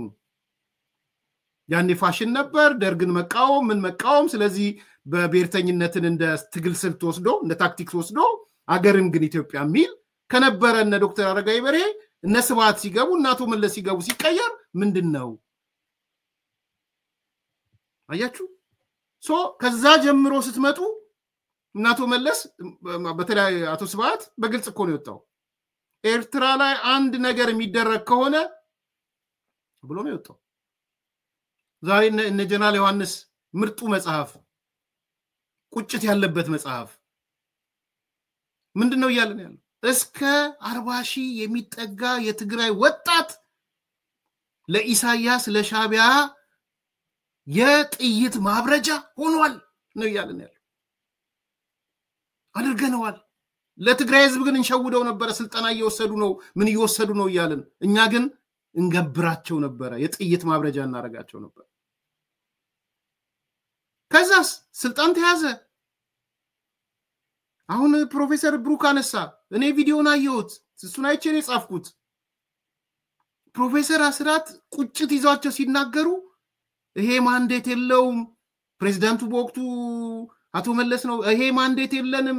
ያኔ ፋሽን ነበር ደርግን መቃወም ምን መቃወም ስለዚህ በብሔርተኝነትን እንደ ትግል ስልት ወስዶ እንደ ታክቲክስ ወስዶ አገርን ግን ኢትዮጵያ ሚል ከነበረ እነ ዶክተር አረጋይ በርሄ እነ ስብሃት ሲገቡ እና አቶ መለስ ሲገቡ ሲቀየር ምንድነው አያችሁ ሶ ከዛ ጀምሮ ስትመጡ እና አቶ መለስ በተለይ አቶ ስብሃት በግልጽ እኮ ነው የወጣው ኤርትራ ላይ አንድ ነገር የሚደረግ ከሆነ ብሎ ነው የወጣው ዛሬ እነ ጀነራል ዮሐንስ ምርጡ መጽሐፍ ቁጭት ያለበት መጽሐፍ ምንድነው ይያልን ያለው እስከ 40,000 የሚጠጋ የትግራይ ወጣት ለኢሳያስ ለሻቢያ የጥይት ማብረጃ ሆኗል ነው ይያልን ያለው አድርገነዋል ለትግራይ ህዝብ ግን እንሸውደው ነበር ስልጣና እየወሰዱ ነው ምን እየወሰዱ ነው ይያልን እኛ ግን እንገብራቸው ነበር የጥይት ማብረጃ እናረጋቸው ነበር ከዛስ ስልጣን ተያዘ አሁን ፕሮፌሰር ብሩክ አነሳ እኔ ቪዲዮን አየሁት እሱን አይቼ ነው ጻፍኩት ፕሮፌሰር አስራት ቁጭት ይዟቸው ሲናገሩ ይሄ ማንዴት የለውም ፕሬዝዳንቱ በወቅቱ አቶ መለስ ነው ይሄ ማንዴት የለንም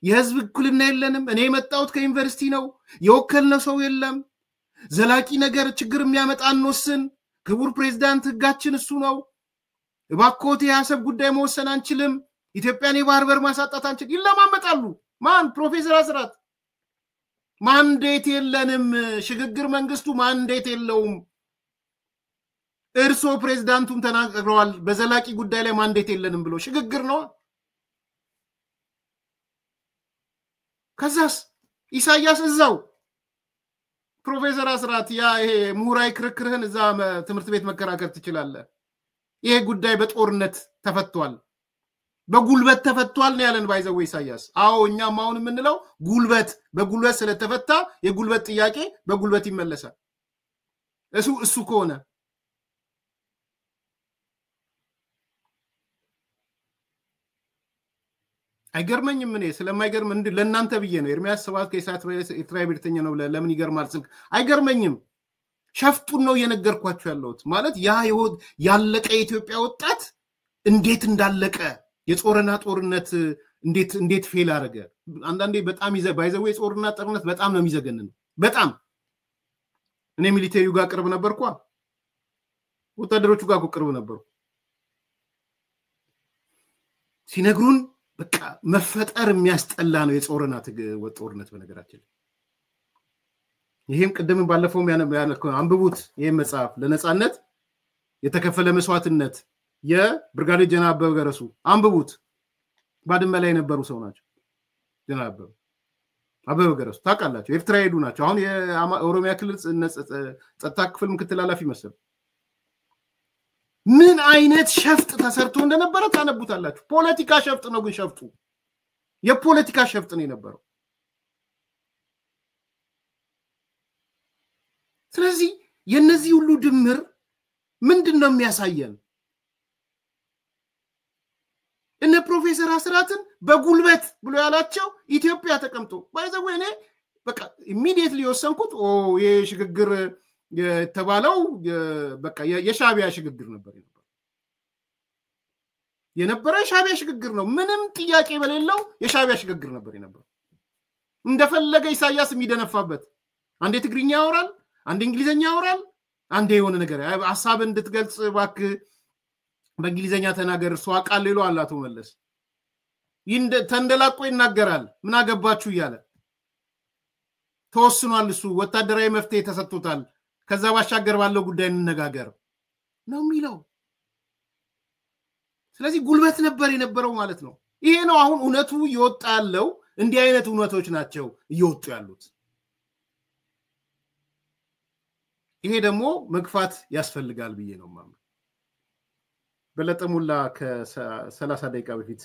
የህዝብ እኩልና የለንም እኔ መጣሁት ከዩኒቨርሲቲ ነው የወከልነው ሰው የለም ዘላቂ ነገር ችግር የሚያመጣ አንወስን ክቡር ፕሬዝዳንት ህጋችን እሱ ነው እባክዎት የሐሳብ ጉዳይ መወሰን አንችልም ኢትዮጵያን የባህር በር ማሳጣት አንችል ይለማመጣሉ ማን ፕሮፌሰር አስራት ማንዴት የለንም ሽግግር መንግስቱ ማንዴት የለውም እርሶ ፕሬዝዳንቱም ተናግረዋል በዘላቂ ጉዳይ ላይ ማንዴት የለንም ብሎ ሽግግር ነው ከዛስ ኢሳያስ እዛው ፕሮፌሰር አስራት ያ ይሄ ሙራይ ክርክርህን እዛ ትምርት ቤት መከራከር ትችላለህ ይሄ ጉዳይ በጦርነት ተፈቷል በጉልበት ተፈቷል ነው ያለን ባይዘው ኢሳያስ አዎ እኛም አሁን የምንለው ጉልበት በጉልበት ስለተፈታ የጉልበት ጥያቄ በጉልበት ይመለሳል እሱ ከሆነ አይገርመኝም እኔ ስለማይገርም ለእናንተ ብዬ ነው ኤርሚያስ ሰባት ከኢሳት ኤርትራዊ ብሔርተኛ ነው ለምን ይገርማል ስልክ አይገርመኝም ሸፍጡን ነው የነገርኳችሁ ያለሁት ማለት ያ ያለቀ የኢትዮጵያ ወጣት እንዴት እንዳለቀ የጾረና ጦርነት እንዴት ፌል አረገ አንዳንዴ በጣም ባይዘው የጾረና ጦርነት በጣም ነው የሚዘገነን በጣም እኔ ሚሊቴሪው ጋር ቅርብ ነበርኩ ወታደሮቹ ጋር ቅርብ ነበርኩ ሲነግሩን በቃ መፈጠር የሚያስጠላ ነው የጾረና ጦርነት በነገራችን ይሄም ቀደም ባለፈው አንብቡት ይሄን መጽሐፍ ለነጻነት የተከፈለ መስዋዕትነት የብርጋዴር ጀነራል አበበ ገረሱ አንብቡት ባድመ ላይ የነበሩ ሰው ናቸው ጀነራል አበበ ገረሱ ታውቃላችሁ ኤርትራ ሄዱ ናቸው አሁን የኦሮሚያ ክልል ጸጥታ ክፍል ምክትል ኃላፊ መሰሉ ምን አይነት ሸፍጥ ተሰርቶ እንደነበረ ታነቡታላችሁ ፖለቲካ ሸፍጥ ነው ግን ሸፍጡ የፖለቲካ ሸፍጥ ነው የነበረው ስለዚህ የነዚህ ሁሉ ድምር ምንድነው የሚያሳየን እነ ፕሮፌሰር አስራትን በጉልበት ብሎ ያላቸው ኢትዮጵያ ተቀምጦ ባይዘው እኔ በቃ ኢሚዲየትሊ ወሰንኩት የሽግግር የተባለው በቃ የሻቢያ ሽግግር ነበር የነበረ ሻቢያ ሽግግር ነው ምንም ጥያቄ በሌለው የሻቢያ ሽግግር ነበር የነበረው እንደፈለገ ኢሳያስ የሚደነፋበት አንዴ ትግርኛ ያወራል አንዴ እንግሊዘኛ ያወራል አንዴ የሆነ ነገር ሐሳብ እንድትገልጽ ባክ በእንግሊዘኛ ተናገር ሰው አቃል ሌሎ አላቶ መለስ ተንደላቆ ይናገራል ምን አገባችሁ ይያለ ተወስኗል እሱ ወታደራዊ መፍትሄ ተሰጥቶታል ከዛ ባሻገር ባለው ጉዳይ እንነጋገር ነው የሚለው ስለዚህ ጉልበት ነበር የነበረው ማለት ነው ይሄ ነው አሁን እውነቱ ይወጣ ያለው እንዲህ አይነት እውነቶች ናቸው እየወጡ ያሉት። ይሄ ደግሞ መግፋት ያስፈልጋል ብዬ ነው ማምነው። በለጠ ሙላ ከ30 ደቂቃ በፊት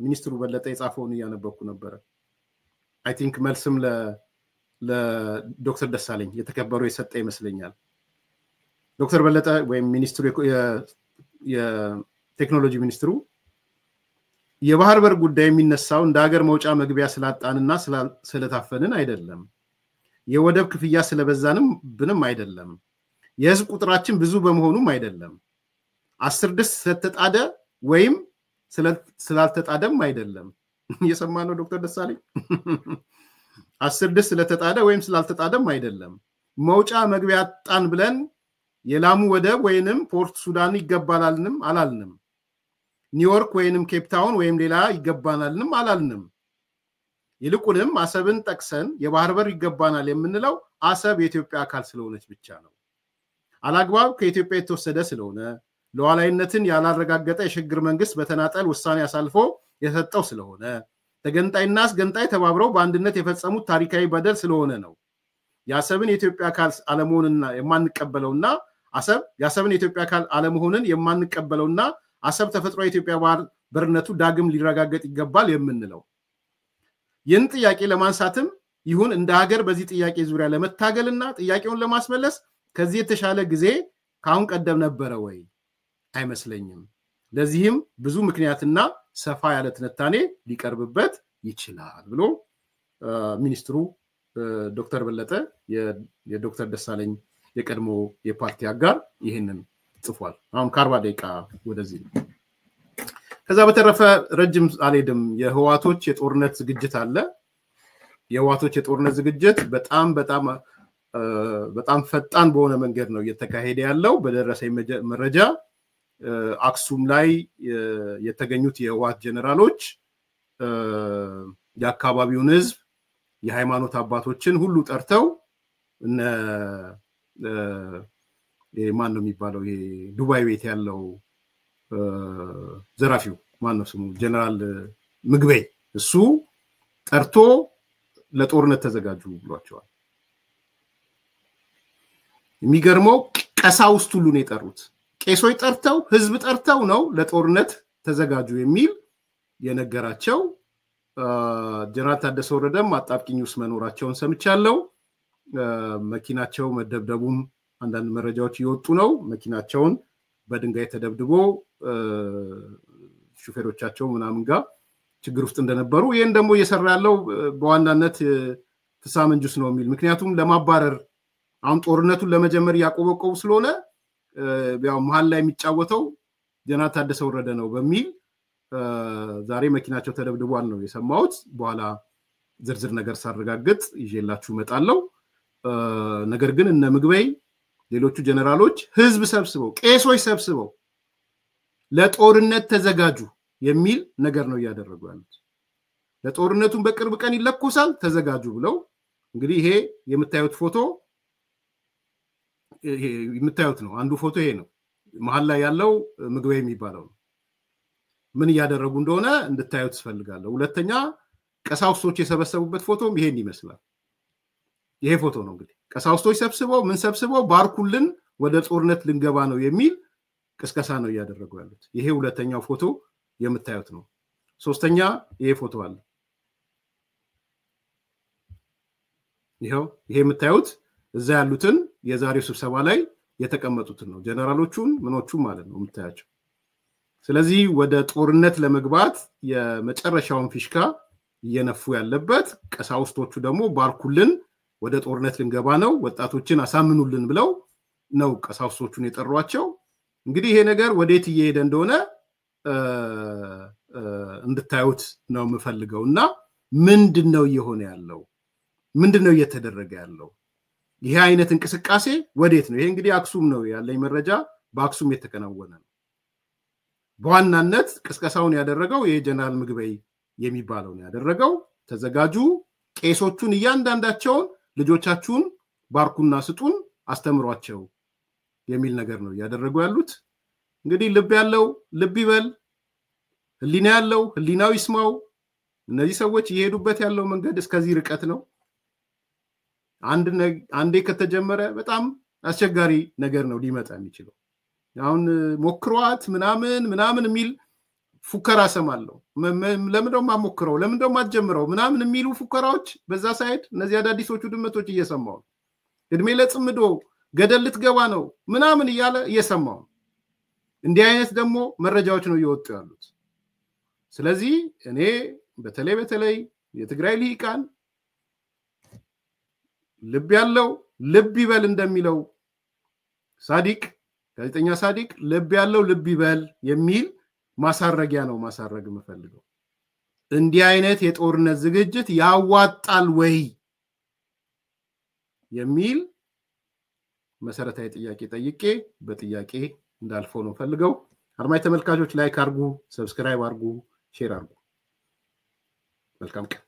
ሚኒስትሩ በለጠ የጻፈውን እያነበብኩ ነበር። አይ ቲንክ መልስም ለዶክተር ደሳለኝ የተከበሩ የሰጠ ይመስለኛል። ዶክተር በለጠ ወይም ሚኒስትሩ የቴክኖሎጂ ሚኒስትሩ የባህር በር ጉዳይ የሚነሳው እንደ ሀገር መውጫ መግቢያ ስላጣንና ስለታፈንን አይደለም። የወደብ ክፍያ ስለበዛንም ብንም አይደለም። የህዝብ ቁጥራችን ብዙ በመሆኑም አይደለም። 10 ድስት ስለተጣደ ወይም ስላልተጣደም አይደለም። የሰማነው ዶክተር ደሳለኝ 10 ድስት ስለተጣደ ወይም ስላልተጣደም አይደለም። መውጫ መግቢያ አጣን ብለን የላሙ ወደብ ወይንም ፖርት ሱዳን ይገባናልንም አላልንም። ኒውዮርክ ወይንም ኬፕ ታውን ወይም ሌላ ይገባናልንም አላልንም። ይልቁንም አሰብን ጠቅሰን የባህር በር ይገባናል የምንለው አሰብ የኢትዮጵያ አካል ስለሆነች ብቻ ነው። አላግባብ ከኢትዮጵያ የተወሰደ ስለሆነ ሉዓላዊነትን ያላረጋገጠ የሽግግር መንግስት በተናጠል ውሳኔ አሳልፎ የሰጠው ስለሆነ ተገንጣይና አስገንጣይ ተባብረው በአንድነት የፈጸሙት ታሪካዊ በደል ስለሆነ ነው። የአሰብን የኢትዮጵያ አካል አለመሆንና የማንቀበለውና የአሰብን የኢትዮጵያ አካል አለመሆንን የማንቀበለውና አሰብ ተፈጥሮ የኢትዮጵያ ባህር በርነቱ ዳግም ሊረጋገጥ ይገባል የምንለው። ይህን ጥያቄ ለማንሳትም ይሁን እንደ ሀገር በዚህ ጥያቄ ዙሪያ ለመታገልና ጥያቄውን ለማስመለስ ከዚህ የተሻለ ጊዜ ካሁን ቀደም ነበረ ወይ? አይመስለኝም። ለዚህም ብዙ ምክንያትና ሰፋ ያለ ትንታኔ ሊቀርብበት ይችላል ብሎ ሚኒስትሩ ዶክተር በለጠ የዶክተር ደሳለኝ የቀድሞ የፓርቲ አጋር ይሄንን ጽፏል። አሁን ከ40 ደቂቃ ወደዚህ ነው። ከዛ በተረፈ ረጅም አልሄድም። የህዋቶች የጦርነት ዝግጅት አለ። የህዋቶች የጦርነት ዝግጅት በጣም ፈጣን በሆነ መንገድ ነው እየተካሄደ ያለው። በደረሰኝ መረጃ አክሱም ላይ የተገኙት የህዋት ጀነራሎች የአካባቢውን ህዝብ የሃይማኖት አባቶችን ሁሉ ጠርተው ማን ነው የሚባለው ይሄ ዱባይ ቤት ያለው ዘራፊው ማን ነው ስሙ ጀነራል ምግበይ እሱ ጠርቶ ለጦርነት ተዘጋጁ ብሏቸዋል። የሚገርመው ቀሳውስት ሁሉ ነው የጠሩት። ቄሶች ጠርተው ህዝብ ጠርተው ነው ለጦርነት ተዘጋጁ የሚል የነገራቸው። ጀነራል ታደሰ ወረደም አጣብቂኝ ውስጥ መኖራቸውን ሰምቻለሁ። መኪናቸው መደብደቡም አንዳንድ መረጃዎች እየወጡ ነው። መኪናቸውን በድንጋይ ተደብድቦ ሹፌሮቻቸው ምናምን ጋር ችግር ውስጥ እንደነበሩ ይሄን ደግሞ እየሰራ ያለው በዋናነት ተሳመንጁስ ነው የሚል ምክንያቱም ለማባረር አሁን ጦርነቱን ለመጀመር ያቆበቆቡ ስለሆነ ያው መሃል ላይ የሚጫወተው ጀነራል ታደሰ ወረደ ነው በሚል ዛሬ መኪናቸው ተደብድቧል ነው የሰማሁት። በኋላ ዝርዝር ነገር ሳረጋግጥ ይዤላችሁ እመጣለሁ። ነገር ግን እነ ምግበይ ሌሎቹ ጀነራሎች ህዝብ ሰብስበው ቄሶች ሰብስበው ለጦርነት ተዘጋጁ የሚል ነገር ነው ያደረጉ ያሉት። ለጦርነቱን በቅርብ ቀን ይለኮሳል ተዘጋጁ ብለው እንግዲህ ይሄ የምታዩት ፎቶ ይሄ የምታዩት ነው። አንዱ ፎቶ ይሄ ነው። መሃል ላይ ያለው ምግበይ የሚባለው ነው። ምን ያደረጉ እንደሆነ እንድታዩት ፈልጋለሁ። ሁለተኛ ቀሳውስቶች የሰበሰቡበት ፎቶም ይሄን ይመስላል። ይሄ ፎቶ ነው እንግዲህ ቀሳውስቶች ሰብስበው ባርኩልን ወደ ጦርነት ልንገባ ነው የሚል ቅስቀሳ ነው ያደረጉ ያሉት። ይሄ ሁለተኛው ፎቶ የምታዩት ነው። ሶስተኛ ይሄ ፎቶ አለ። ይሄ የምታዩት እዛ ያሉትን የዛሬው ስብሰባ ላይ የተቀመጡትን ነው። ጀነራሎቹን ምኖቹም ማለት ነው የምታያቸው። ስለዚህ ወደ ጦርነት ለመግባት የመጨረሻውን ፊሽካ እየነፉ ያለበት ቀሳውስቶቹ ደግሞ ባርኩልን ወደ ጦርነት ልንገባ ነው ወጣቶችን አሳምኑልን ብለው ነው ቀሳውስቶቹን የጠሯቸው። እንግዲህ ይሄ ነገር ወዴት እየሄደ እንደሆነ እንድታዩት ነው የምፈልገውና ምንድነው እየሆነ ያለው? ምንድነው እየተደረገ ያለው? ይሄ አይነት እንቅስቃሴ ወዴት ነው? ይሄ እንግዲህ አክሱም ነው ያለኝ መረጃ በአክሱም የተከናወነ ነው። በዋናነት ቅስቀሳውን ያደረገው ይሄ ጀነራል ምግበይ የሚባለው ነው ያደረገው። ተዘጋጁ ቄሶቹን እያንዳንዳቸውን ልጆቻችሁን ባርኩና ስጡን አስተምሯቸው የሚል ነገር ነው ያደረጉ ያሉት። እንግዲህ ልብ ያለው ልብ ይበል፣ ህሊና ያለው ህሊናው ይስማው። እነዚህ ሰዎች ይሄዱበት ያለው መንገድ እስከዚህ ርቀት ነው። አንዴ ከተጀመረ በጣም አስቸጋሪ ነገር ነው ሊመጣ የሚችለው። አሁን ሞክሯት ምናምን የሚል ፉከራ ሰማለሁ። ለምንድነው ማሞክረው ለምንድነው ማጀምረው ምናምን የሚሉ ፉከራዎች በዛ ሳይድ እነዚህ አዳዲሶቹ ድመቶች እየሰማው እድሜ ለጽምዶ ገደል ልትገባ ነው ምናምን እያለ እየሰማው እንዲህ አይነት ደግሞ መረጃዎች ነው እየወጡ ያሉት። ስለዚህ እኔ በተለይ የትግራይ ልሂቃን ልብ ያለው ልብ ይበል እንደሚለው ሳዲቅ ጋዜጠኛ ሳዲቅ ልብ ያለው ልብ ይበል የሚል ማሳረጊያ ነው ማሳረግ መፈልገው። እንዲህ አይነት የጦርነት ዝግጅት ያዋጣል ወይ የሚል መሰረታዊ ጥያቄ ጠይቄ በጥያቄ እንዳልፈው ነው ፈልገው። አድማጭ ተመልካቾች ላይክ አድርጉ፣ ሰብስክራይብ አድርጉ፣ ሼር አድርጉ። መልካም ቀን።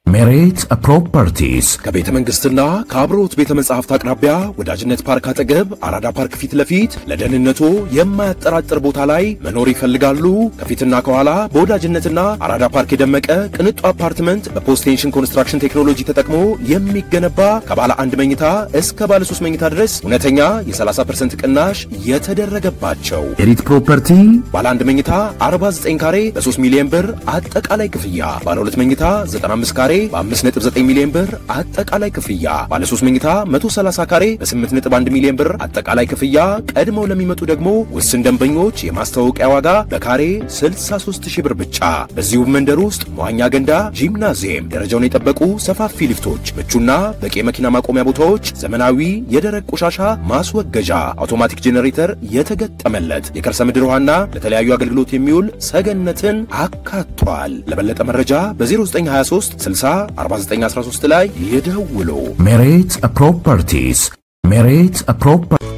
ሜሬት ፕሮፐርቲስ ከቤተ መንግስትና ከአብሮት ቤተ መጻሕፍት አቅራቢያ ወዳጅነት ፓርክ አጠገብ አራዳ ፓርክ ፊት ለፊት ለደህንነቱ የማያጠራጥር ቦታ ላይ መኖር ይፈልጋሉ? ከፊትና ከኋላ በወዳጅነትና አራዳ ፓርክ የደመቀ ቅንጡ አፓርትመንት በፖስት ቴንሽን ኮንስትራክሽን ቴክኖሎጂ ተጠቅሞ የሚገነባ ከባለ 1 መኝታ እስከ ባለ 3 መኝታ ድረስ እውነተኛ የ30% ቅናሽ የተደረገባቸው ሜሬት ፕሮፐርቲ ባለ 1 መኝታ 49 ካሬ በ3 ሚሊዮን ብር አጠቃላይ ክፍያ፣ ባለ 2 መኝታ 95 ካሬ በ5.9 ሚሊዮን ብር አጠቃላይ ክፍያ፣ ባለ 3 መኝታ 130 ካሬ በ8.1 ሚሊዮን ብር አጠቃላይ ክፍያ። ቀድመው ለሚመጡ ደግሞ ውስን ደንበኞች የማስተዋወቂያ ዋጋ በካሬ 63000 ብር ብቻ። በዚሁ መንደር ውስጥ መዋኛ ገንዳ፣ ጂምናዚየም፣ ደረጃውን የጠበቁ ሰፋፊ ሊፍቶች፣ ምቹና በቂ መኪና ማቆሚያ ቦታዎች፣ ዘመናዊ የደረቅ ቆሻሻ ማስወገጃ፣ አውቶማቲክ ጄኔሬተር የተገጠመለት የከርሰ ምድር ውሃና ለተለያዩ አገልግሎት የሚውል ሰገነትን አካቷል። ለበለጠ መረጃ በ0923 60 4913 ላይ ይደውሉ። ሜሬት ፕሮፐርቲስ ሜሬት ፕሮፐርቲ